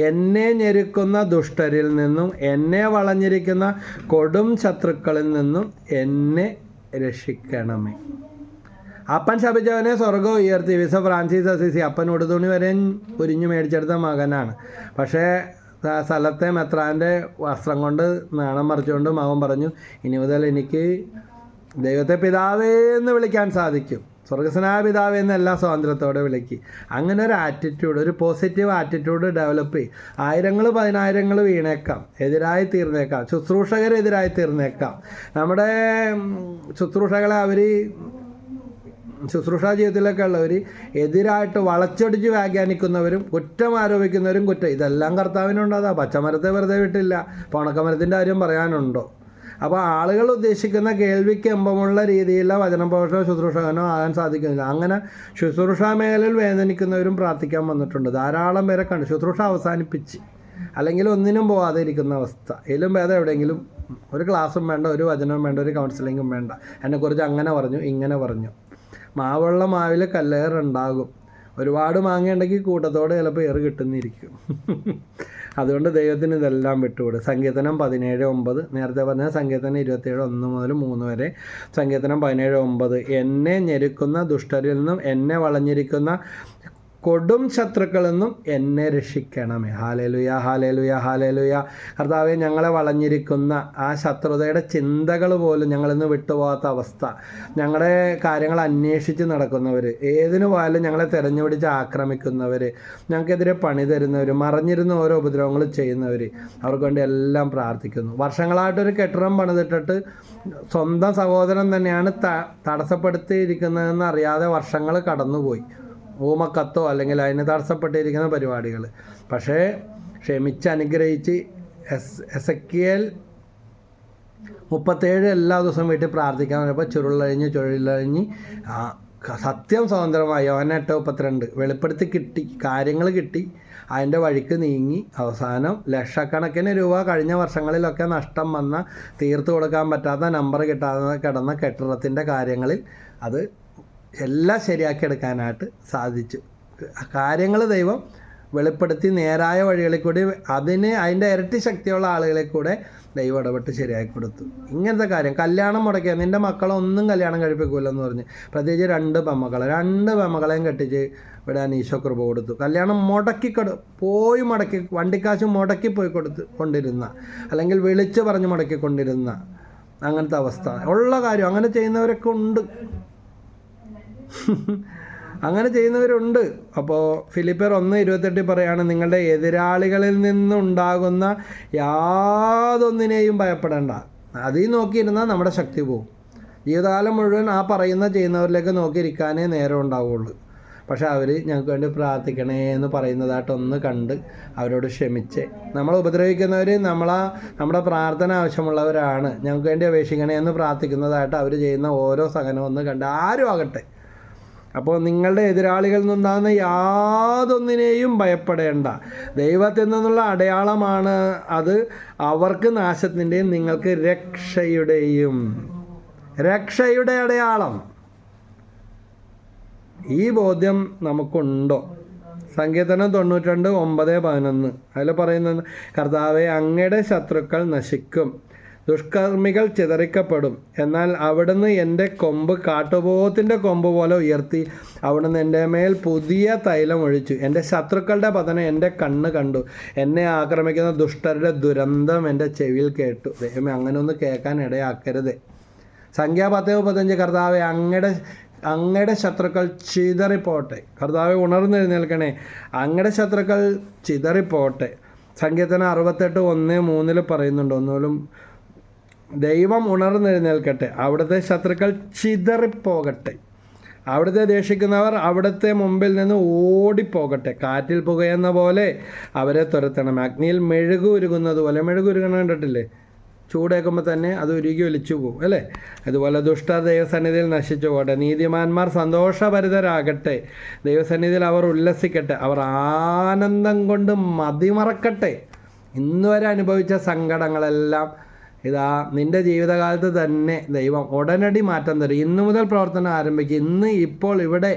എന്നെ ഞെരുക്കുന്ന ദുഷ്ടരിൽ നിന്നും എന്നെ വളഞ്ഞിരിക്കുന്ന കൊടും ശത്രുക്കളിൽ നിന്നും എന്നെ രക്ഷിക്കണമേ. അപ്പൻ ശപിച്ചവനെ സ്വർഗ്ഗം ഉയർത്തി. വിശ ഫ്രാൻസിസ് അസീസി അപ്പൻ ഉടുതുണി വരെ ഉരിഞ്ഞു മേടിച്ചെടുത്ത മകനാണ്. പക്ഷേ സ്ഥലത്തെ മെത്രാൻ്റെ വസ്ത്രം കൊണ്ട് നാണം മറിച്ചുകൊണ്ട് മകൻ പറഞ്ഞു, ഇനി മുതൽ എനിക്ക് ദൈവത്തെ പിതാവേ എന്ന് വിളിക്കാൻ സാധിക്കും. സ്വർഗസ്നായ പിതാവ് എന്നെല്ലാം സ്വാതന്ത്ര്യത്തോടെ വിളിക്ക്. അങ്ങനെ ഒരു ആറ്റിറ്റ്യൂഡ്, ഒരു പോസിറ്റീവ് ആറ്റിറ്റ്യൂഡ് ഡെവലപ്പ് ചെയ്യും. 1000-10,000 വീണേക്കാം, എതിരായി തീർന്നേക്കാം, ശുശ്രൂഷകരെതിരായി തീർന്നേക്കാം. നമ്മുടെ ശുശ്രൂഷകളെ ശുശ്രൂഷാ ജീവിതത്തിലൊക്കെ ഉള്ളവർ എതിരായിട്ട് വളച്ചൊടിച്ച് വ്യാഖ്യാനിക്കുന്നവരും കുറ്റം ആരോപിക്കുന്നവരും ഇതെല്ലാം കർത്താവിനുണ്ടതാ. പച്ചമരത്തെ വെറുതെ വിട്ടില്ല. ഉണക്കമരത്തിൻ്റെ കാര്യം പറയാനുണ്ടോ? അപ്പോൾ ആളുകൾ ഉദ്ദേശിക്കുന്ന കേൾവിക്ക് എമ്പമുള്ള രീതിയിലുള്ള വചനപോഷണോ ശുശ്രൂഷകനോ ആകാൻ സാധിക്കുന്നില്ല. അങ്ങനെ ശുശ്രൂഷാ മേഖലയിൽ വേദനിക്കുന്നവരും പ്രാർത്ഥിക്കാൻ വന്നിട്ടുണ്ട്. ധാരാളം പേരെ കണ്ടു. ശുശ്രൂഷ അവസാനിപ്പിച്ച് അല്ലെങ്കിൽ ഒന്നിനും പോകാതെ ഇരിക്കുന്ന അവസ്ഥ. ഇതിലും ഭേദം എവിടെയെങ്കിലും ഒരു ക്ലാസ്സും വേണ്ട, ഒരു വചനവും വേണ്ട, ഒരു കൗൺസിലിങ്ങും വേണ്ട, എന്നെക്കുറിച്ച് അങ്ങനെ പറഞ്ഞു ഇങ്ങനെ പറഞ്ഞു. മാവുള്ള മാവിൽ കല്ലേറുണ്ടാകും. ഒരുപാട് മാങ്ങയുണ്ടെങ്കിൽ കൂട്ടത്തോടെ ചിലപ്പോൾ ഏറ് കിട്ടുന്നിരിക്കും. അതുകൊണ്ട് ദൈവത്തിന് ഇതെല്ലാം വിട്ടുകൊടുക്കും. സങ്കീർത്തനം 17:9 നേരത്തെ പറഞ്ഞ സങ്കീർത്തനം 27:1-3 വരെ. സങ്കീർത്തനം 17:9 എന്നെ ഞെരുക്കുന്ന ദുഷ്ടരിൽ നിന്നും എന്നെ വളഞ്ഞിരിക്കുന്ന കൊടും ശത്രുക്കളിൽ നിന്നും എന്നെ രക്ഷിക്കണമേ. Hallelujah hallelujah hallelujah. കർത്താവെ, ഞങ്ങളെ വളഞ്ഞിരിക്കുന്ന ആ ശത്രുതയുടെ ചിന്തകൾ പോലും ഞങ്ങളിന്ന് വിട്ടുപോകാത്ത അവസ്ഥ, ഞങ്ങളുടെ കാര്യങ്ങൾ അന്വേഷിച്ച് നടക്കുന്നവർ, ഏതിനു പോയാലും ഞങ്ങളെ തിരഞ്ഞുപിടിച്ച് ആക്രമിക്കുന്നവർ, ഞങ്ങൾക്കെതിരെ പണി തരുന്നവർ, മറിഞ്ഞിരുന്ന ഓരോ ഉപദ്രവങ്ങൾ ചെയ്യുന്നവർ, അവർക്ക് വേണ്ടി എല്ലാം പ്രാർത്ഥിക്കുന്നു. വർഷങ്ങളായിട്ടൊരു കെട്ടിടം പണിതിട്ടിട്ട് സ്വന്തം സഹോദരൻ തന്നെയാണ് തടസ്സപ്പെടുത്തിയിരിക്കുന്നതെന്ന് അറിയാതെ വർഷങ്ങൾ കടന്നുപോയി. ഊമക്കത്തോ അല്ലെങ്കിൽ അതിന് തടസ്സപ്പെട്ടിരിക്കുന്ന പരിപാടികൾ. പക്ഷേ ക്ഷമിച്ച് അനുഗ്രഹിച്ച് എസെക്കിയേൽ 37 എല്ലാ ദിവസവും വീട്ടിൽ പ്രാർത്ഥിക്കാൻ പറഞ്ഞപ്പോൾ ചുരുളഴിഞ്ഞ് സത്യം സ്വതന്ത്രമായി. യോഹന്നാൻ 8:32 വെളിപ്പെടുത്തി കിട്ടി, കാര്യങ്ങൾ കിട്ടി, അതിൻ്റെ വഴിക്ക് നീങ്ങി. അവസാനം ലക്ഷക്കണക്കിന് രൂപ കഴിഞ്ഞ വർഷങ്ങളിലൊക്കെ നഷ്ടം വന്ന, തീർത്തു കൊടുക്കാൻ പറ്റാത്ത, നമ്പർ കിട്ടാതെ കിടന്ന കെട്ടിടത്തിൻ്റെ കാര്യങ്ങളിൽ അത് എല്ലാം ശരിയാക്കിയെടുക്കാനായിട്ട് സാധിച്ചു. കാര്യങ്ങൾ ദൈവം വെളിപ്പെടുത്തി നേരായ വഴികളിൽ കൂടി അതിൻ്റെ ഇരട്ടി ശക്തിയുള്ള ആളുകളെ കൂടെ ദൈവം ഇടപെട്ട് ശരിയാക്കി കൊടുത്തു. ഇങ്ങനത്തെ കാര്യം കല്യാണം മുടക്കിയ നിൻ്റെ മക്കളൊന്നും കല്യാണം കഴിപ്പിക്കൂലെന്ന് പറഞ്ഞ്, പ്രത്യേകിച്ച് 2 പെമ്മക്കളെയും കെട്ടിച്ച് വിടാൻ ഈശോ കൃപ കൊടുത്തു. കല്യാണം മുടക്കി വണ്ടിക്കാശ് മുടക്കി പോയി കൊണ്ടിരുന്ന, അല്ലെങ്കിൽ വിളിച്ച് പറഞ്ഞ് മുടക്കിക്കൊണ്ടിരുന്ന അങ്ങനത്തെ അവസ്ഥ ഉള്ള കാര്യം. അങ്ങനെ ചെയ്യുന്നവരൊക്കെ ഉണ്ട്. അങ്ങനെ ചെയ്യുന്നവരുണ്ട്. അപ്പോൾ ഫിലിപ്പിയർ 1:28 പറയാണ്, നിങ്ങളുടെ എതിരാളികളിൽ നിന്നുണ്ടാകുന്ന യാതൊന്നിനെയും ഭയപ്പെടേണ്ട. അതിൽ നോക്കിയിരുന്നാൽ നമ്മുടെ ശക്തി പോകും. ജീവിതകാലം മുഴുവൻ ആ ചെയ്യുന്നവരിലേക്ക് നോക്കിയിരിക്കാനേ നേരം ഉണ്ടാവുള്ളൂ. പക്ഷെ അവർ ഞങ്ങൾക്ക് വേണ്ടി പ്രാർത്ഥിക്കണേ എന്ന് പറയുന്നതായിട്ടൊന്ന് കണ്ട് അവരോട് ക്ഷമിച്ച്, നമ്മളെ ഉപദ്രവിക്കുന്നവർ നമ്മുടെ പ്രാർത്ഥന ആവശ്യമുള്ളവരാണ്, ഞങ്ങൾക്ക് വേണ്ടി അപേക്ഷിക്കണേ എന്ന് പ്രാർത്ഥിക്കുന്നതായിട്ട് അവർ ചെയ്യുന്ന ഓരോ സഹനവും ഒന്ന് കണ്ട് ആരും ആകട്ടെ. അപ്പോൾ നിങ്ങളുടെ എതിരാളികളിൽ നിന്നുണ്ടാകുന്ന യാതൊന്നിനെയും ഭയപ്പെടേണ്ട. ദൈവത്തിൽ നിന്നുള്ള അടയാളമാണ് അത്. അവർക്ക് നാശത്തിൻ്റെയും നിങ്ങൾക്ക് രക്ഷയുടെ അടയാളം. ഈ ബോധ്യം നമുക്കുണ്ടോ? സങ്കീർത്തനം 92:9-11 അതിൽ പറയുന്നത്, കർത്താവേ, അങ്ങയുടെ ശത്രുക്കൾ നശിക്കും, ദുഷ്കർമ്മികൾ ചിതറിക്കപ്പെടും. എന്നാൽ അവിടുന്ന് എൻ്റെ കൊമ്പ് കാട്ടുപോത്തിൻ്റെ കൊമ്പ് പോലെ ഉയർത്തി, അവിടുന്ന് എൻ്റെ മേൽ പുതിയ തൈലം ഒഴിച്ചു. എൻ്റെ ശത്രുക്കളുടെ പതനം എൻ്റെ കണ്ണ് കണ്ടു, എന്നെ ആക്രമിക്കുന്ന ദുഷ്ടരുടെ ദുരന്തം എൻ്റെ ചെവിയിൽ കേട്ടു. ദൈവമേ, അങ്ങനെ ഒന്ന് കേൾക്കാൻ ഇടയാക്കരുത്. സംഖ്യ 10:35, കർത്താവേ, അങ്ങയുടെ ശത്രുക്കൾ ചിതറിപ്പോട്ടെ. കർത്താവെ, ഉണർന്നെഴുന്നേൽക്കണേ, അങ്ങയുടെ ശത്രുക്കൾ ചിതറിപ്പോട്ടെ. സങ്കീർത്തനം 68:1-3 പറയുന്നുണ്ട്. ഒന്നുപോലും ദൈവം ഉണർന്നെഴുന്നേൽക്കട്ടെ, അവിടുത്തെ ശത്രുക്കൾ ചിതറിപ്പോകട്ടെ, അവിടുത്തെ ദേഷിക്കുന്നവർ അവിടുത്തെ മുമ്പിൽ നിന്ന് ഓടിപ്പോകട്ടെ. കാറ്റിൽ പുകയെന്ന പോലെ അവരെ തുരത്തണം, അഗ്നിയിൽ മെഴുകു ഉരുകുന്നത് പോലെ. മെഴുകു ഉരുകണം കണ്ടിട്ടില്ലേ? ചൂടേക്കുമ്പോൾ തന്നെ അത് ഉരുകി ഒലിച്ചു പോകും അല്ലേ? അതുപോലെ ദുഷ്ടർ ദൈവസന്നിധിയിൽ നശിച്ചു പോകട്ടെ, നീതിമാന്മാർ സന്തോഷഭരിതരാകട്ടെ, ദൈവസന്നിധിയിൽ അവർ ഉല്ലസിക്കട്ടെ, അവർ ആനന്ദം കൊണ്ട് മതിമറക്കട്ടെ. ഇന്നുവരെ അനുഭവിച്ച സങ്കടങ്ങളെല്ലാം ഇതാ നിൻ്റെ ജീവിതകാലത്ത് തന്നെ ദൈവം ഉടനടി മാറ്റം തരും. ഇന്നു മുതൽ പ്രവർത്തനം ആരംഭിക്കും. ഇപ്പോൾ ഇവിടെ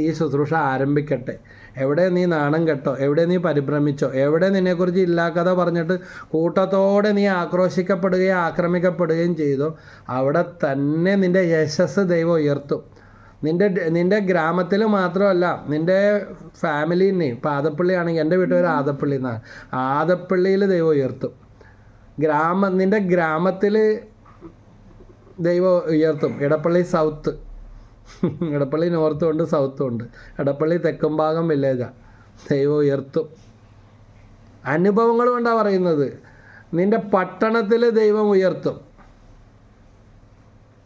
ഈ ശുശ്രൂഷ ആരംഭിക്കട്ടെ. എവിടെ നീ നാണം കെട്ടോ, എവിടെ നീ പരിഭ്രമിച്ചോ, എവിടെ നിന്നെക്കുറിച്ച് ഇല്ലാക്കഥ പറഞ്ഞിട്ട് കൂട്ടത്തോടെ നീ ആക്രോശിക്കപ്പെടുകയും ആക്രമിക്കപ്പെടുകയും ചെയ്തോ, അവിടെ തന്നെ നിൻ്റെ യശസ് ദൈവം ഉയർത്തും. നിൻ്റെ ഗ്രാമത്തിൽ മാത്രമല്ല, നിൻ്റെ ഫാമിലിനെയും. ഇപ്പോൾ ആദപ്പള്ളി ആണെങ്കിൽ, എൻ്റെ വീട്ടുകാർ ആദപ്പള്ളി എന്നാണ്, ആദപ്പള്ളിയിൽ ദൈവം ഉയർത്തും. നിൻ്റെ ഗ്രാമത്തിൽ ദൈവം ഉയർത്തും. ഇടപ്പള്ളി സൗത്ത്, ഇടപ്പള്ളി നോർത്തും ഉണ്ട് സൗത്തും ഉണ്ട്. ഇടപ്പള്ളി തെക്കുംഭാഗം വില്ലേജാണ്. ദൈവം ഉയർത്തും. അനുഭവങ്ങൾ കൊണ്ടാണ് പറയുന്നത്. നിൻ്റെ പട്ടണത്തിൽ ദൈവം ഉയർത്തും.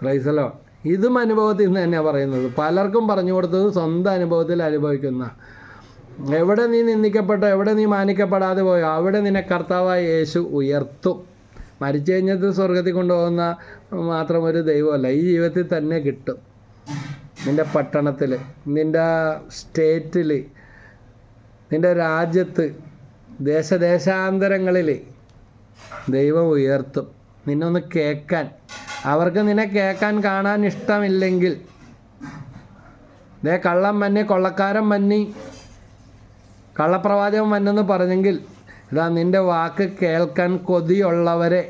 പ്രൈസലോ. ഇതും അനുഭവത്തിൽ നിന്ന് തന്നെയാണ് പറയുന്നത്. പലർക്കും പറഞ്ഞു കൊടുത്തത് സ്വന്തം അനുഭവത്തിൽ അനുഭവിക്കുന്ന. എവിടെ നീ നിന്ദിക്കപ്പെട്ടോ, എവിടെ നീ മാനിക്കപ്പെടാതെ പോയോ, അവിടെ നിന്നെ കർത്താവായ യേശു ഉയർത്തും. മരിച്ചു കഴിഞ്ഞത് സ്വർഗത്തിൽ കൊണ്ടുപോകുന്ന മാത്രം ഒരു ദൈവമല്ല, ഈ ജീവിതത്തിൽ തന്നെ കിട്ടും. നിൻ്റെ പട്ടണത്തിൽ, നിൻ്റെ സ്റ്റേറ്റിൽ, നിൻ്റെ രാജ്യത്ത്, ദേശദേശാന്തരങ്ങളിൽ ദൈവം ഉയർത്തും. നിന്നൊന്ന് കേൾക്കാൻ, അവർക്ക് നിന്നെ കാണാൻ ഇഷ്ടമില്ലെങ്കിൽ, കള്ളം മന്നി, കൊള്ളക്കാരൻ മന്നി, കള്ളപ്രവാചകൻ മന്നെന്ന് പറഞ്ഞെങ്കിൽ, ഇതാ നിൻ്റെ വാക്ക് കേൾക്കാൻ കൊതിയുള്ളവരെ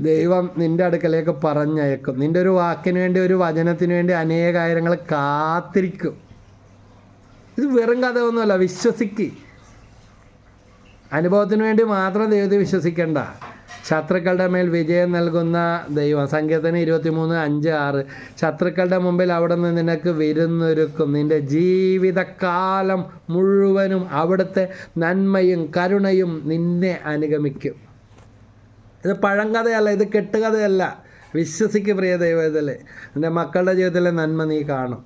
ദൈവം നിൻ്റെ അടുക്കലേക്ക് പറഞ്ഞയക്കും. നിൻ്റെ ഒരു വാക്കിന് വേണ്ടി, ഒരു വചനത്തിന് വേണ്ടി അനേകായിരങ്ങൾ കാത്തിരിക്കും. ഇത് വെറും കഥയൊന്നുമല്ല, വിശ്വസിക്ക്. അനുഭവത്തിന് വേണ്ടി മാത്രം ദൈവത്തെ വിശ്വസിക്കേണ്ട. ശത്രുക്കളുടെ മേൽ വിജയം നൽകുന്ന ദൈവം. സങ്കീർത്തനം 23:5-6, ശത്രുക്കളുടെ മുമ്പിൽ അവിടെ നിന്ന് നിനക്ക് വിരുന്നൊരുക്കും. നിൻ്റെ ജീവിതകാലം മുഴുവനും അവിടുത്തെ നന്മയും കരുണയും നിന്നെ അനുഗമിക്കും. ഇത് പഴങ്കഥയല്ല, ഇത് കെട്ടുകഥയല്ല. വിശ്വസിക്ക് പ്രിയ ദൈവത്തിലെ. നിൻ്റെ മക്കളുടെ ജീവിതത്തിലെ നന്മ നീ കാണും.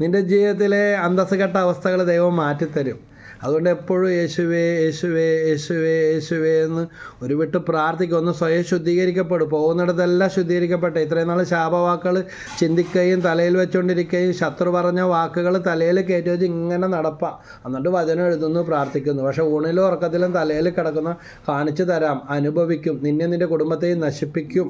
നിൻ്റെ ജീവിതത്തിലെ അന്തസ്സുകെട്ട അവസ്ഥകൾ ദൈവം മാറ്റിത്തരും. അതുകൊണ്ട് എപ്പോഴും യേശുവേ യേശുവേ യേശുവേ യേശുവേ എന്ന് ഒരു വിട്ട് പ്രാർത്ഥിക്കും. ഒന്ന് സ്വയം ശുദ്ധീകരിക്കപ്പെടും. പോകുന്നിടത്തെല്ലാം ശുദ്ധീകരിക്കട്ടെ. ഇത്രയും നാൾ ശാപവാക്കുകൾ ചിന്തിക്കുകയും തലയിൽ വെച്ചുകൊണ്ടിരിക്കുകയും ശത്രു പറഞ്ഞ വാക്കുകൾ തലയിൽ കയറ്റി വെച്ച് ഇങ്ങനെ നടപ്പാം. എന്നിട്ട് വചനം എഴുതുന്നു, പ്രാർത്ഥിക്കുന്നു. പക്ഷേ ഊണിലും ഉറക്കത്തിലും തലയിൽ കിടക്കുന്ന കാണിച്ചു തരാം, അനുഭവിക്കും. നിന്നെ നിൻ്റെ കുടുംബത്തെയും നശിപ്പിക്കും.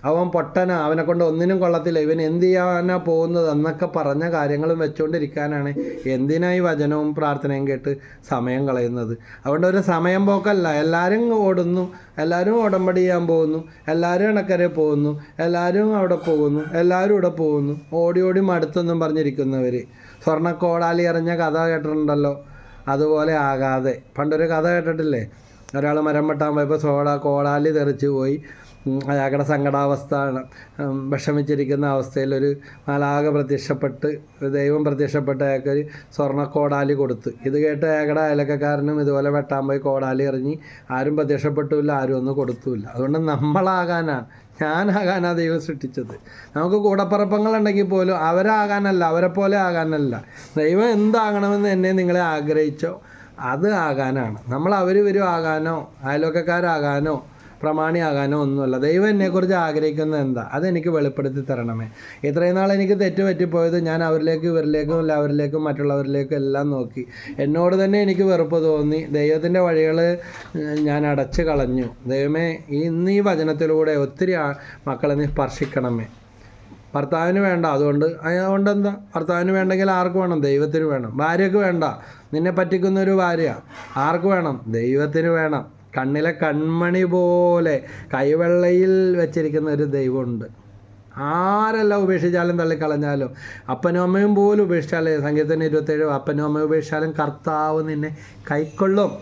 അവൻ പൊട്ടനാ, അവനെ കൊണ്ട് ഒന്നിനും കൊള്ളത്തില്ല, ഇവൻ എന്ത് ചെയ്യാനാ പോകുന്നത് എന്നൊക്കെ പറഞ്ഞ കാര്യങ്ങളും വെച്ചുകൊണ്ടിരിക്കാനാണ് എന്തിനായി വചനവും പ്രാർത്ഥനയും കേട്ട് സമയം കളയുന്നത്. അതുകൊണ്ട് ഒരു സമയം പോക്കല്ല, എല്ലാവരും ഓടുന്നു, എല്ലാവരും ഉടമ്പടി ചെയ്യാൻ പോകുന്നു, എല്ലാവരും ഇണക്കരെ പോകുന്നു, എല്ലാവരും അവിടെ പോകുന്നു, എല്ലാവരും ഇവിടെ പോകുന്നു, ഓടി ഓടി മടുത്തൊന്നും പറഞ്ഞിരിക്കുന്നവർ. സ്വർണ്ണക്കോടാലി എറിഞ്ഞ കഥ കേട്ടിട്ടുണ്ടല്ലോ, അതുപോലെ ആകാതെ. പണ്ടൊരു കഥ കേട്ടിട്ടില്ലേ, ഒരാൾ മരം വെട്ടാൻ പോയപ്പോൾ കോടാലി തെറിച്ച് പോയി. അയാളുടെ സങ്കടാവസ്ഥ, വിഷമിച്ചിരിക്കുന്ന അവസ്ഥയിൽ ഒരു മാലാഖ പ്രത്യക്ഷപ്പെട്ട്, ദൈവം പ്രത്യക്ഷപ്പെട്ട് അയാൾക്കൊരു സ്വർണ്ണക്കോടാലി കൊടുത്ത്. ഇത് കേട്ട് അയാളുടെ അയലക്കാരനും ഇതുപോലെ വെട്ടാൻ പോയി കോടാലി എറിഞ്ഞ് ആരും പ്രത്യക്ഷപ്പെട്ടില്ല, ആരും ഒന്നും കൊടുത്തുമില്ല. അതുകൊണ്ട് നമ്മളാകാനാണ്, ഞാനാകാനാണ് ദൈവം സൃഷ്ടിച്ചത്. നമുക്ക് കൂടപ്പറപ്പങ്ങളുണ്ടെങ്കിൽ പോലും അവരാകാനല്ല, അവരെ പോലെ ആകാനല്ല. ദൈവം എന്താകണമെന്ന് എന്നെ നിങ്ങളെ ആഗ്രഹിച്ചോ അത് ആകാനാണ്. നമ്മൾ ഇവരും ആകാനോ അയൽവക്കക്കാരാകാനോ പ്രമാണിയാകാനോ ഒന്നുമല്ല. ദൈവം എന്നെക്കുറിച്ച് ആഗ്രഹിക്കുന്നത് എന്താ, അതെനിക്ക് വെളിപ്പെടുത്തി തരണമേ. ഇത്രയും നാൾ എനിക്ക് തെറ്റ് പറ്റിപ്പോയത് ഞാൻ ഇവരിലേക്കും എല്ലാവരിലേക്കും മറ്റുള്ളവരിലേക്കും എല്ലാം നോക്കി. എന്നോട് തന്നെ എനിക്ക് വെറുപ്പ് തോന്നി. ദൈവത്തിൻ്റെ വഴികൾ ഞാൻ അടച്ചു കളഞ്ഞു. ദൈവമേ, ഇന്ന് ഈ വചനത്തിലൂടെ ഒത്തിരി മക്കളെ നീ സ്പർശിക്കണമേ. ഭർത്താവിന് വേണ്ട, അതുകൊണ്ട് എന്താ, ഭർത്താവിന് വേണ്ടെങ്കിൽ ആർക്ക് വേണം? ദൈവത്തിന് വേണം. ഭാര്യയ്ക്ക് വേണ്ട, നിന്നെ പറ്റിക്കുന്നൊരു ഭാര്യ ആർക്ക് വേണം? ദൈവത്തിന് വേണം. കണ്ണിലെ കൺമണി പോലെ കൈവെള്ളയിൽ വെച്ചിരിക്കുന്ന ഒരു ദൈവമുണ്ട്. ആരെല്ലാം ഉപേക്ഷിച്ചാലും തള്ളിക്കളഞ്ഞാലും, അപ്പനും അമ്മയും പോലും ഉപേക്ഷിച്ചാലും, സംഗീതത്തിന് 27 അപ്പനും അമ്മയും ഉപേക്ഷിച്ചാലും കർത്താവ് നിന്നെ കൈക്കൊള്ളും.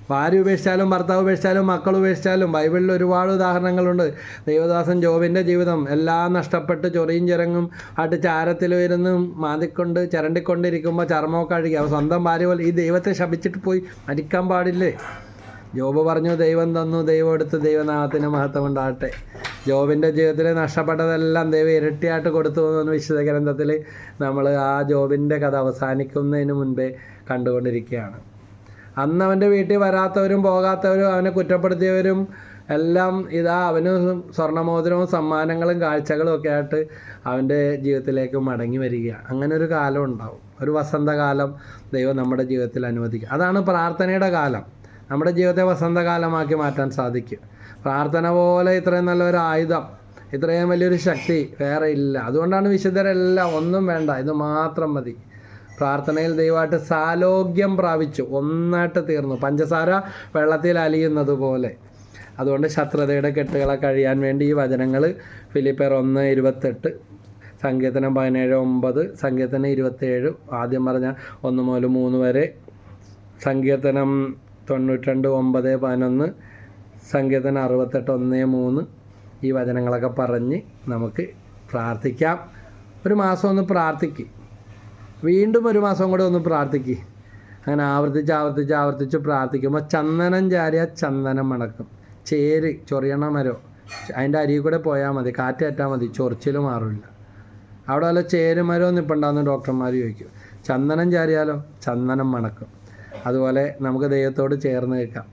ഭാര്യ ഉപേക്ഷിച്ചാലും ഭർത്താവ് ഉപേക്ഷിച്ചാലും മക്കൾ ഉപേക്ഷിച്ചാലും ബൈബിളിൽ ഒരുപാട് ഉദാഹരണങ്ങളുണ്ട്. ദൈവദാസൻ ജോബിൻ്റെ ജീവിതം എല്ലാം നഷ്ടപ്പെട്ട് ചൊറിയും ചിറങ്ങും ആയിട്ട് ചാരത്തിൽ വരുന്നും മാന്തിക്കൊണ്ട് ചിരണ്ടിക്കൊണ്ടിരിക്കുമ്പോൾ ചർമ്മമൊക്കെ അഴുകി അവൻ സ്വന്തം ഭാര്യ പോലെ ഈ ദൈവത്തെ ശപിച്ചിട്ട് പോയി മരിക്കാൻ പാടില്ലേ? ജോബ് പറഞ്ഞു, ദൈവം തന്നു, ദൈവം എടുത്ത്, ദൈവനാമത്തിന് മഹത്വം ഉണ്ടാകട്ടെ. ജോബിൻ്റെ ജീവിതത്തിൽ നഷ്ടപ്പെട്ടതെല്ലാം ദൈവം ഇരട്ടിയായിട്ട് കൊടുത്തു എന്ന് വിശുദ്ധ ഗ്രന്ഥത്തിൽ നമ്മൾ ആ ജോബിൻ്റെ കഥ അവസാനിക്കുന്നതിന് മുൻപേ കണ്ടുകൊണ്ടിരിക്കുകയാണ്. അന്ന് അവൻ്റെ വീട്ടിൽ വരാത്തവരും പോകാത്തവരും അവനെ കുറ്റപ്പെടുത്തിയവരും എല്ലാം അവന് സ്വർണ്ണമോതിരവും സമ്മാനങ്ങളും കാഴ്ചകളും ഒക്കെ ആയിട്ട് അവൻ്റെ ജീവിതത്തിലേക്ക് മടങ്ങി വരിക. അങ്ങനെ ഒരു കാലം ഉണ്ടാവും, ഒരു വസന്തകാലം ദൈവം നമ്മുടെ ജീവിതത്തിൽ അനുവദിക്കുക. അതാണ് പ്രാർത്ഥനയുടെ കാലം. നമ്മുടെ ജീവിതത്തെ വസന്തകാലമാക്കി മാറ്റാൻ സാധിക്കും. പ്രാർത്ഥന പോലെ ഇത്രയും നല്ലൊരു ആയുധം, ഇത്രയും വലിയൊരു ശക്തി വേറെ ഇല്ല. അതുകൊണ്ടാണ് വിശുദ്ധരെല്ലാം ഒന്നും വേണ്ട, ഇത് മാത്രം മതി. പ്രാർത്ഥനയിൽ ദൈവമായിട്ട് സാലോക്യം പ്രാപിച്ചു, ഒന്നായിട്ട് തീർന്നു, പഞ്ചസാര വെള്ളത്തിൽ അലിയുന്നത് പോലെ. അതുകൊണ്ട് ശത്രുതയുടെ കെട്ടുകളെ കഴിയാൻ വേണ്ടി ഈ വചനങ്ങൾ ഫിലിപ്പിയർ 1:28, സങ്കീർത്തനം 17:9, സങ്കീർത്തനം 27, ആദ്യം പറഞ്ഞ 1 മുതൽ 3 വരെ, സങ്കീർത്തനം 92:9-11, സങ്കീർത്തനം 68:1-3, ഈ വചനങ്ങളൊക്കെ പറഞ്ഞ് നമുക്ക് പ്രാർത്ഥിക്കാം. ഒരു മാസം ഒന്ന് പ്രാർത്ഥിക്കും, വീണ്ടും ഒരു മാസം കൂടെ ഒന്ന് പ്രാർത്ഥിക്കുക. അങ്ങനെ ആവർത്തിച്ച് പ്രാർത്ഥിക്കുമ്പോൾ ചന്ദനം ചാരിയ ചന്ദനം മണക്കും. ചൊറിയണ മരം അതിൻ്റെ അരിയിൽ കൂടെ പോയാൽ മതി, കാറ്റേറ്റാൽ മതി, ചൊറിച്ചിൽ മാറില്ല. അവിടെ വല്ല ചേരുമരം നിൽപ്പുണ്ടാകുന്ന ഡോക്ടർമാർ ചോദിക്കും. ചന്ദനം ചാരിയാലോ ചന്ദനം മണക്കും. അതുപോലെ നമുക്ക് ദൈവത്തോട് ചേർന്ന് നിൽക്കാം.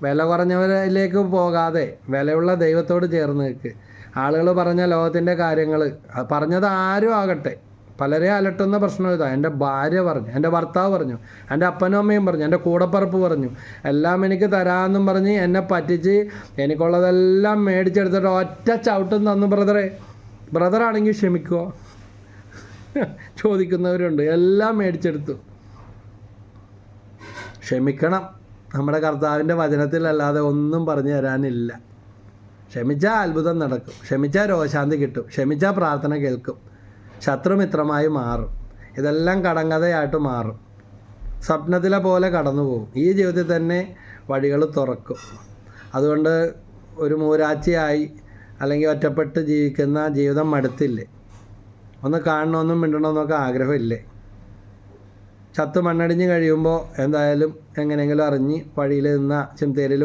വില കുറഞ്ഞവരിലേക്ക് പോകാതെ വിലയുള്ള ദൈവത്തോട് ചേർന്ന് നിൽക്കുക. ആളുകൾ പറഞ്ഞ ലോകത്തിൻ്റെ കാര്യങ്ങൾ പറഞ്ഞത് ആരും ആകട്ടെ, പലരെ അലട്ടുന്ന പ്രശ്നം ഇതാ. എൻ്റെ ഭാര്യ പറഞ്ഞു, എൻ്റെ ഭർത്താവ് പറഞ്ഞു, എൻ്റെ അപ്പനും അമ്മയും പറഞ്ഞു, എൻ്റെ കൂടപ്പറപ്പ് പറഞ്ഞു, എല്ലാം എനിക്ക് തരാമെന്നും പറഞ്ഞ് എന്നെ പറ്റിച്ച് എനിക്കുള്ളതെല്ലാം മേടിച്ചെടുത്തിട്ട് ഒറ്റ ചവിട്ടും തന്നു. ബ്രദറാണെങ്കിൽ ക്ഷമിക്കുമോ ചോദിക്കുന്നവരുണ്ട്. എല്ലാം മേടിച്ചെടുത്തു. ക്ഷമിക്കണം. നമ്മുടെ കർത്താവിൻ്റെ വചനത്തിലല്ലാതെ ഒന്നും പറഞ്ഞു തരാനില്ല. ക്ഷമിച്ചാൽ അത്ഭുതം നടക്കും, ക്ഷമിച്ചാൽ രോഗശാന്തി കിട്ടും, ക്ഷമിച്ചാൽ പ്രാർത്ഥന കേൾക്കും, ശത്രുമിത്രമായി മാറും, ഇതെല്ലാം കടങ്കഥയായിട്ട് മാറും, സ്വപ്നത്തിലെ പോലെ കടന്നു പോകും. ഈ ജീവിതത്തിൽ തന്നെ വഴികൾ തുറക്കും. അതുകൊണ്ട് ഒരു മൂരാച്ചിയായി അല്ലെങ്കിൽ ഒറ്റപ്പെട്ട് ജീവിക്കുന്ന ജീവിതം മടുത്തില്ലേ? ഒന്ന് കാണണമെന്നും മിണ്ടണമെന്നൊക്കെ ആഗ്രഹമില്ലേ? ചത്ത് മണ്ണടിഞ്ഞ് കഴിയുമ്പോൾ എന്തായാലും എങ്ങനെയെങ്കിലും അറിഞ്ഞ് വഴിയിൽ നിന്ന ചിന്തേരിൽ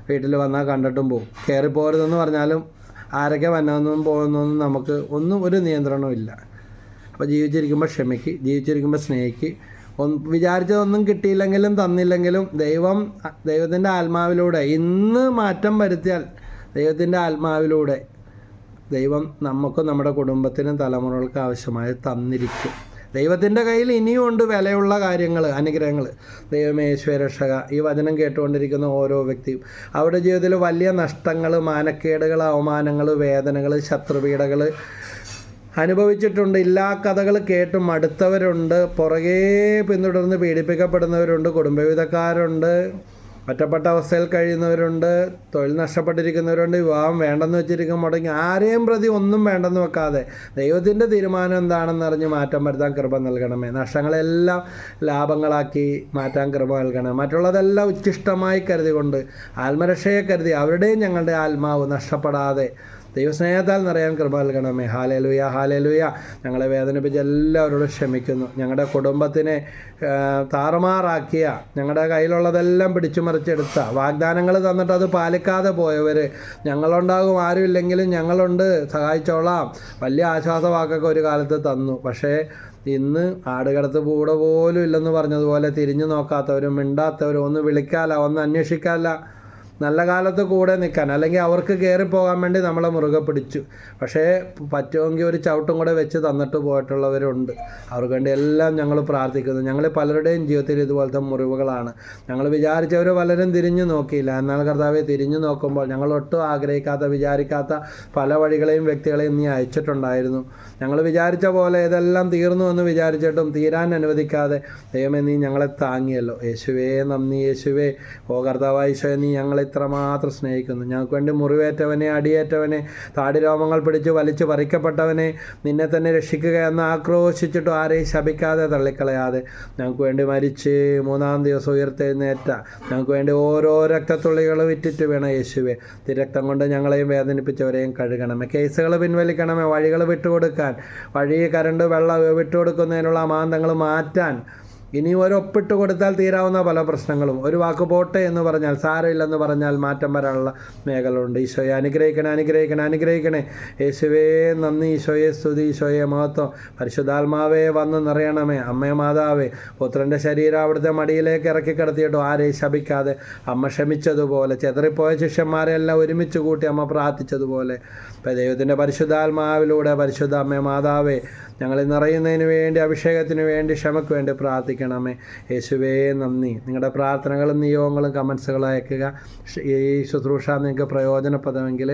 വീട്ടിൽ വന്നാൽ കണ്ടിട്ടും പോകും. കയറിപ്പോരുതെന്ന് പറഞ്ഞാലും ആരൊക്കെ വന്നതെന്നും പോകുന്നതെന്നും നമുക്ക് ഒരു നിയന്ത്രണവും ഇല്ല. അപ്പോൾ ജീവിച്ചിരിക്കുമ്പോൾ ക്ഷമിക്ക്, ജീവിച്ചിരിക്കുമ്പോൾ സ്നേഹിക്ക്. വിചാരിച്ചതൊന്നും കിട്ടിയില്ലെങ്കിലും തന്നില്ലെങ്കിലും ദൈവത്തിൻ്റെ ആത്മാവിലൂടെ ഇന്ന് മാറ്റം വരുത്തിയാൽ ദൈവത്തിൻ്റെ ആത്മാവിലൂടെ ദൈവം നമുക്കും നമ്മുടെ കുടുംബത്തിനും തലമുറകൾക്ക് ആവശ്യമായി തന്നിരിക്കും. ദൈവത്തിൻ്റെ കയ്യിൽ ഇനിയും ഉണ്ട് വിലയുള്ള കാര്യങ്ങൾ, അനുഗ്രഹങ്ങൾ. ദൈവമേ യേശുവേ രക്ഷക, ഈ വചനം കേട്ടുകൊണ്ടിരിക്കുന്ന ഓരോ വ്യക്തിയും അവരുടെ ജീവിതത്തിൽ വലിയ നഷ്ടങ്ങൾ, മാനക്കേടുകൾ, അവമാനങ്ങൾ, വേദനകൾ, ശത്രുപീഡകൾ അനുഭവിച്ചിട്ടുണ്ട്. ഇല്ലാ കഥകൾ കേട്ട് മടുത്തവരുണ്ട്, പുറകെ പിന്തുടർന്ന് പീഡിപ്പിക്കപ്പെടുന്നവരുണ്ട്, കുടുംബവിധക്കാരുണ്ട്, ഒറ്റപ്പെട്ട അവസ്ഥയിൽ കഴിയുന്നവരുണ്ട്, തൊഴിൽ നഷ്ടപ്പെട്ടിരിക്കുന്നവരുണ്ട്, വിവാഹം വേണ്ടെന്ന് വെച്ചിരിക്കും മുടങ്ങി. ആരെയും പ്രതി ഒന്നും വേണ്ടെന്ന് വെക്കാതെ ദൈവത്തിൻ്റെ തീരുമാനം എന്താണെന്ന് അറിഞ്ഞ് മാറ്റം വരുത്താൻ കൃപ നൽകണമേ. നഷ്ടങ്ങളെല്ലാം ലാഭങ്ങളാക്കി മാറ്റാൻ കൃപ നൽകണമേ. മറ്റുള്ളതെല്ലാം ഉച്ഛിഷ്ടമായി കരുതികൊണ്ട് ആത്മരക്ഷയെ കരുതി അവരുടെയും ഞങ്ങളുടെ ആത്മാവ് നഷ്ടപ്പെടാതെ ദൈവസ്നേഹത്താൽ നിറയാൻ കൃപ നൽകണമേ. Hallelujah, hallelujah. ഞങ്ങളെ വേദനിപ്പിച്ച് എല്ലാവരോടും ക്ഷമിക്കുന്നു. ഞങ്ങളുടെ കുടുംബത്തിനെ താറുമാറാക്കിയ, ഞങ്ങളുടെ കയ്യിലുള്ളതെല്ലാം പിടിച്ചു മറിച്ചെടുത്ത, വാഗ്ദാനങ്ങൾ തന്നിട്ട് അത് പാലിക്കാതെ പോയവർ, ഞങ്ങളുണ്ടാകും ആരുമില്ലെങ്കിലും ഞങ്ങളുണ്ട് സഹായിച്ചോളാം, വലിയ ആശ്വാസവാക്കൊക്കെ ഒരു കാലത്ത് തന്നു. പക്ഷേ ഇന്ന് ആടുകടത്ത് കൂടെ പോലും ഇല്ലെന്ന് പറഞ്ഞതുപോലെ തിരിഞ്ഞു നോക്കാത്തവരും മിണ്ടാത്തവരും, ഒന്ന് വിളിക്കാല, ഒന്ന് അന്വേഷിക്കാല, നല്ല കാലത്ത് കൂടെ നിൽക്കാൻ, അല്ലെങ്കിൽ അവർക്ക് കയറിപ്പോകാൻ വേണ്ടി നമ്മളെ മുറുകെ പിടിച്ചു. പക്ഷേ പറ്റുമെങ്കിൽ ഒരു ചവിട്ടും കൂടെ വെച്ച് തന്നിട്ട് പോയിട്ടുള്ളവരുണ്ട്. അവർക്ക് വേണ്ടി എല്ലാം ഞങ്ങൾ പ്രാർത്ഥിക്കുന്നു. ഞങ്ങൾ പലരുടെയും ജീവിതത്തിൽ ഇതുപോലത്തെ മുറിവുകളാണ്. ഞങ്ങൾ വിചാരിച്ചവർ പലരും തിരിഞ്ഞു നോക്കിയില്ല. എന്നാൽ കർത്താവെ, തിരിഞ്ഞു നോക്കുമ്പോൾ ഞങ്ങൾ ഒട്ടും ആഗ്രഹിക്കാത്ത, വിചാരിക്കാത്ത പല വഴികളെയും വ്യക്തികളെയും നീ അയച്ചിട്ടുണ്ടായിരുന്നു. ഞങ്ങൾ വിചാരിച്ച പോലെ ഇതെല്ലാം തീർന്നു എന്ന് വിചാരിച്ചിട്ടും തീരാൻ അനുവദിക്കാതെ ദൈവമേ നീ ഞങ്ങളെ താങ്ങിയല്ലോ. യേശുവേ നന്ദി. യേശുവേ, ഓ കർത്താവായ ഈശോയെ, നീ ഞങ്ങളെ ഇത്രമാത്രം സ്നേഹിക്കുന്നു. ഞങ്ങൾക്ക് വേണ്ടി മുറിവേറ്റവനെ, അടിയേറ്റവനെ, താടിരോമങ്ങൾ പിടിച്ച് വലിച്ചു പറിക്കപ്പെട്ടവനെ, നിന്നെ തന്നെ രക്ഷിക്കുക എന്ന് ആക്രോശിച്ചിട്ടും ആരെയും ശപിക്കാതെ തള്ളിക്കളയാതെ ഞങ്ങൾക്ക് വേണ്ടി മരിച്ച് 3-ാം ദിവസം ഉയർത്തെഴുന്നേറ്റ, ഞങ്ങൾക്ക് വേണ്ടി ഓരോ രക്തത്തുള്ളികൾ വിറ്റിട്ട് വേണം യേശുവേ, തിരക്തം കൊണ്ട് ഞങ്ങളെയും വേദനിപ്പിച്ചവരെയും കഴുകണമേ. കേസുകൾ പിൻവലിക്കണമേ. വഴികൾ വിട്ടുകൊടുക്കാൻ, വഴി, കരണ്ട്, വെള്ളം വിട്ടുകൊടുക്കുന്നതിനുള്ള അമാന്തങ്ങൾ മാറ്റാൻ, ഇനി ഒരൊപ്പിട്ട് കൊടുത്താൽ തീരാവുന്ന പല പ്രശ്നങ്ങളും, ഒരു വാക്ക് പോട്ടെ എന്ന് പറഞ്ഞാൽ, സാരമില്ലെന്ന് പറഞ്ഞാൽ മാറ്റം വരാനുള്ള മേഖലയുണ്ട്. ഈശോയെ അനുഗ്രഹിക്കണേ, അനുഗ്രഹിക്കണേ, അനുഗ്രഹിക്കണേ. യേശുവേ നന്ദി. ഈശോയെ സ്തുതി. ഈശോയെ മഹത്വം. പരിശുദ്ധാത്മാവേ വന്ന് നിറയണമേ. അമ്മേ മാതാവേ, പുത്രൻ്റെ ശരീരം അവിടുത്തെ മടിയിലേക്ക് ഇറക്കി കിടത്തിയിട്ടും ആരെയും ശപിക്കാതെ അമ്മ ക്ഷമിച്ചതുപോലെ, ചെതറിപ്പോയ ശിഷ്യന്മാരെല്ലാം ഒരുമിച്ച് കൂട്ടി അമ്മ പ്രാർത്ഥിച്ചതുപോലെ, ദൈവത്തിൻ്റെ പരിശുദ്ധാത്മാവിലൂടെ പരിശുദ്ധ അമ്മേ മാതാവേ, ഞങ്ങൾ നിറയുന്നതിന് വേണ്ടി, അഭിഷേകത്തിന് വേണ്ടി, ക്ഷമയ്ക്ക് വേണ്ടി പ്രാർത്ഥിക്കണമേ. യേശുവേ നന്ദി. നിങ്ങളുടെ പ്രാർത്ഥനകളും നിയോഗങ്ങളും കമൻസുകളും അയക്കുക. ഈ ശുശ്രൂഷ നിങ്ങൾക്ക് പ്രയോജനപ്രദമെങ്കിൽ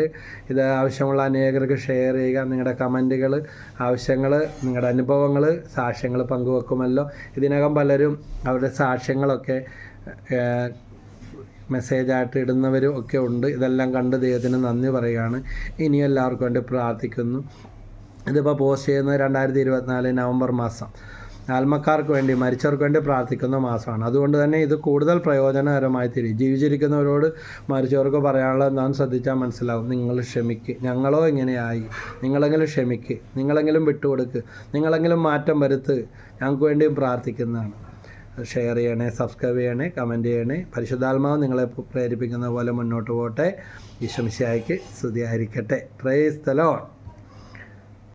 ഇത് ആവശ്യമുള്ള അനേകർക്ക് ഷെയർ ചെയ്യുക. നിങ്ങളുടെ കമൻറ്റുകൾ, ആവശ്യങ്ങൾ, നിങ്ങളുടെ അനുഭവങ്ങൾ, സാക്ഷ്യങ്ങൾ പങ്കുവെക്കുമല്ലോ. ഇതിനകം പലരും അവരുടെ സാക്ഷ്യങ്ങളൊക്കെ മെസ്സേജായിട്ട് ഇടുന്നവരും ഒക്കെ ഉണ്ട്. ഇതെല്ലാം കണ്ട് ദൈവത്തിന് നന്ദി പറയുകയാണ്. ഇനിയും എല്ലാവർക്കും വേണ്ടി പ്രാർത്ഥിക്കുന്നു. ഇതിപ്പോൾ പോസ്റ്റ് ചെയ്യുന്നത് 2024 നവംബർ മാസം. ആത്മക്കാർക്ക് വേണ്ടി, മരിച്ചവർക്ക് വേണ്ടി പ്രാർത്ഥിക്കുന്ന മാസമാണ്. അതുകൊണ്ട് തന്നെ ഇത് കൂടുതൽ പ്രയോജനകരമായി തീരും. ജീവിച്ചിരിക്കുന്നവരോട് മരിച്ചവർക്ക് പറയാനുള്ളത് എന്താണെന്ന് ശ്രദ്ധിച്ചാൽ മനസ്സിലാവും. നിങ്ങൾ ക്ഷമിക്ക്. ഞങ്ങളോ ഇങ്ങനെയായി, നിങ്ങളെങ്കിലും ക്ഷമിക്ക്, നിങ്ങളെങ്കിലും വിട്ടുകൊടുക്ക്, നിങ്ങളെങ്കിലും മാറ്റം വരുത്ത്. ഞങ്ങൾക്ക് വേണ്ടിയും പ്രാർത്ഥിക്കുന്നതാണ്. ഷെയർ ചെയ്യണേ, സബ്സ്ക്രൈബ് ചെയ്യണേ, കമൻറ്റ് ചെയ്യണേ. പരിശുദ്ധാത്മാവ് നിങ്ങളെ പ്രേരിപ്പിക്കുന്ന പോലെ മുന്നോട്ട് പോട്ടെ. ഈശോ മിശിഹായ്ക്ക് സ്തുതിയായിരിക്കട്ടെ. Praise the Lord.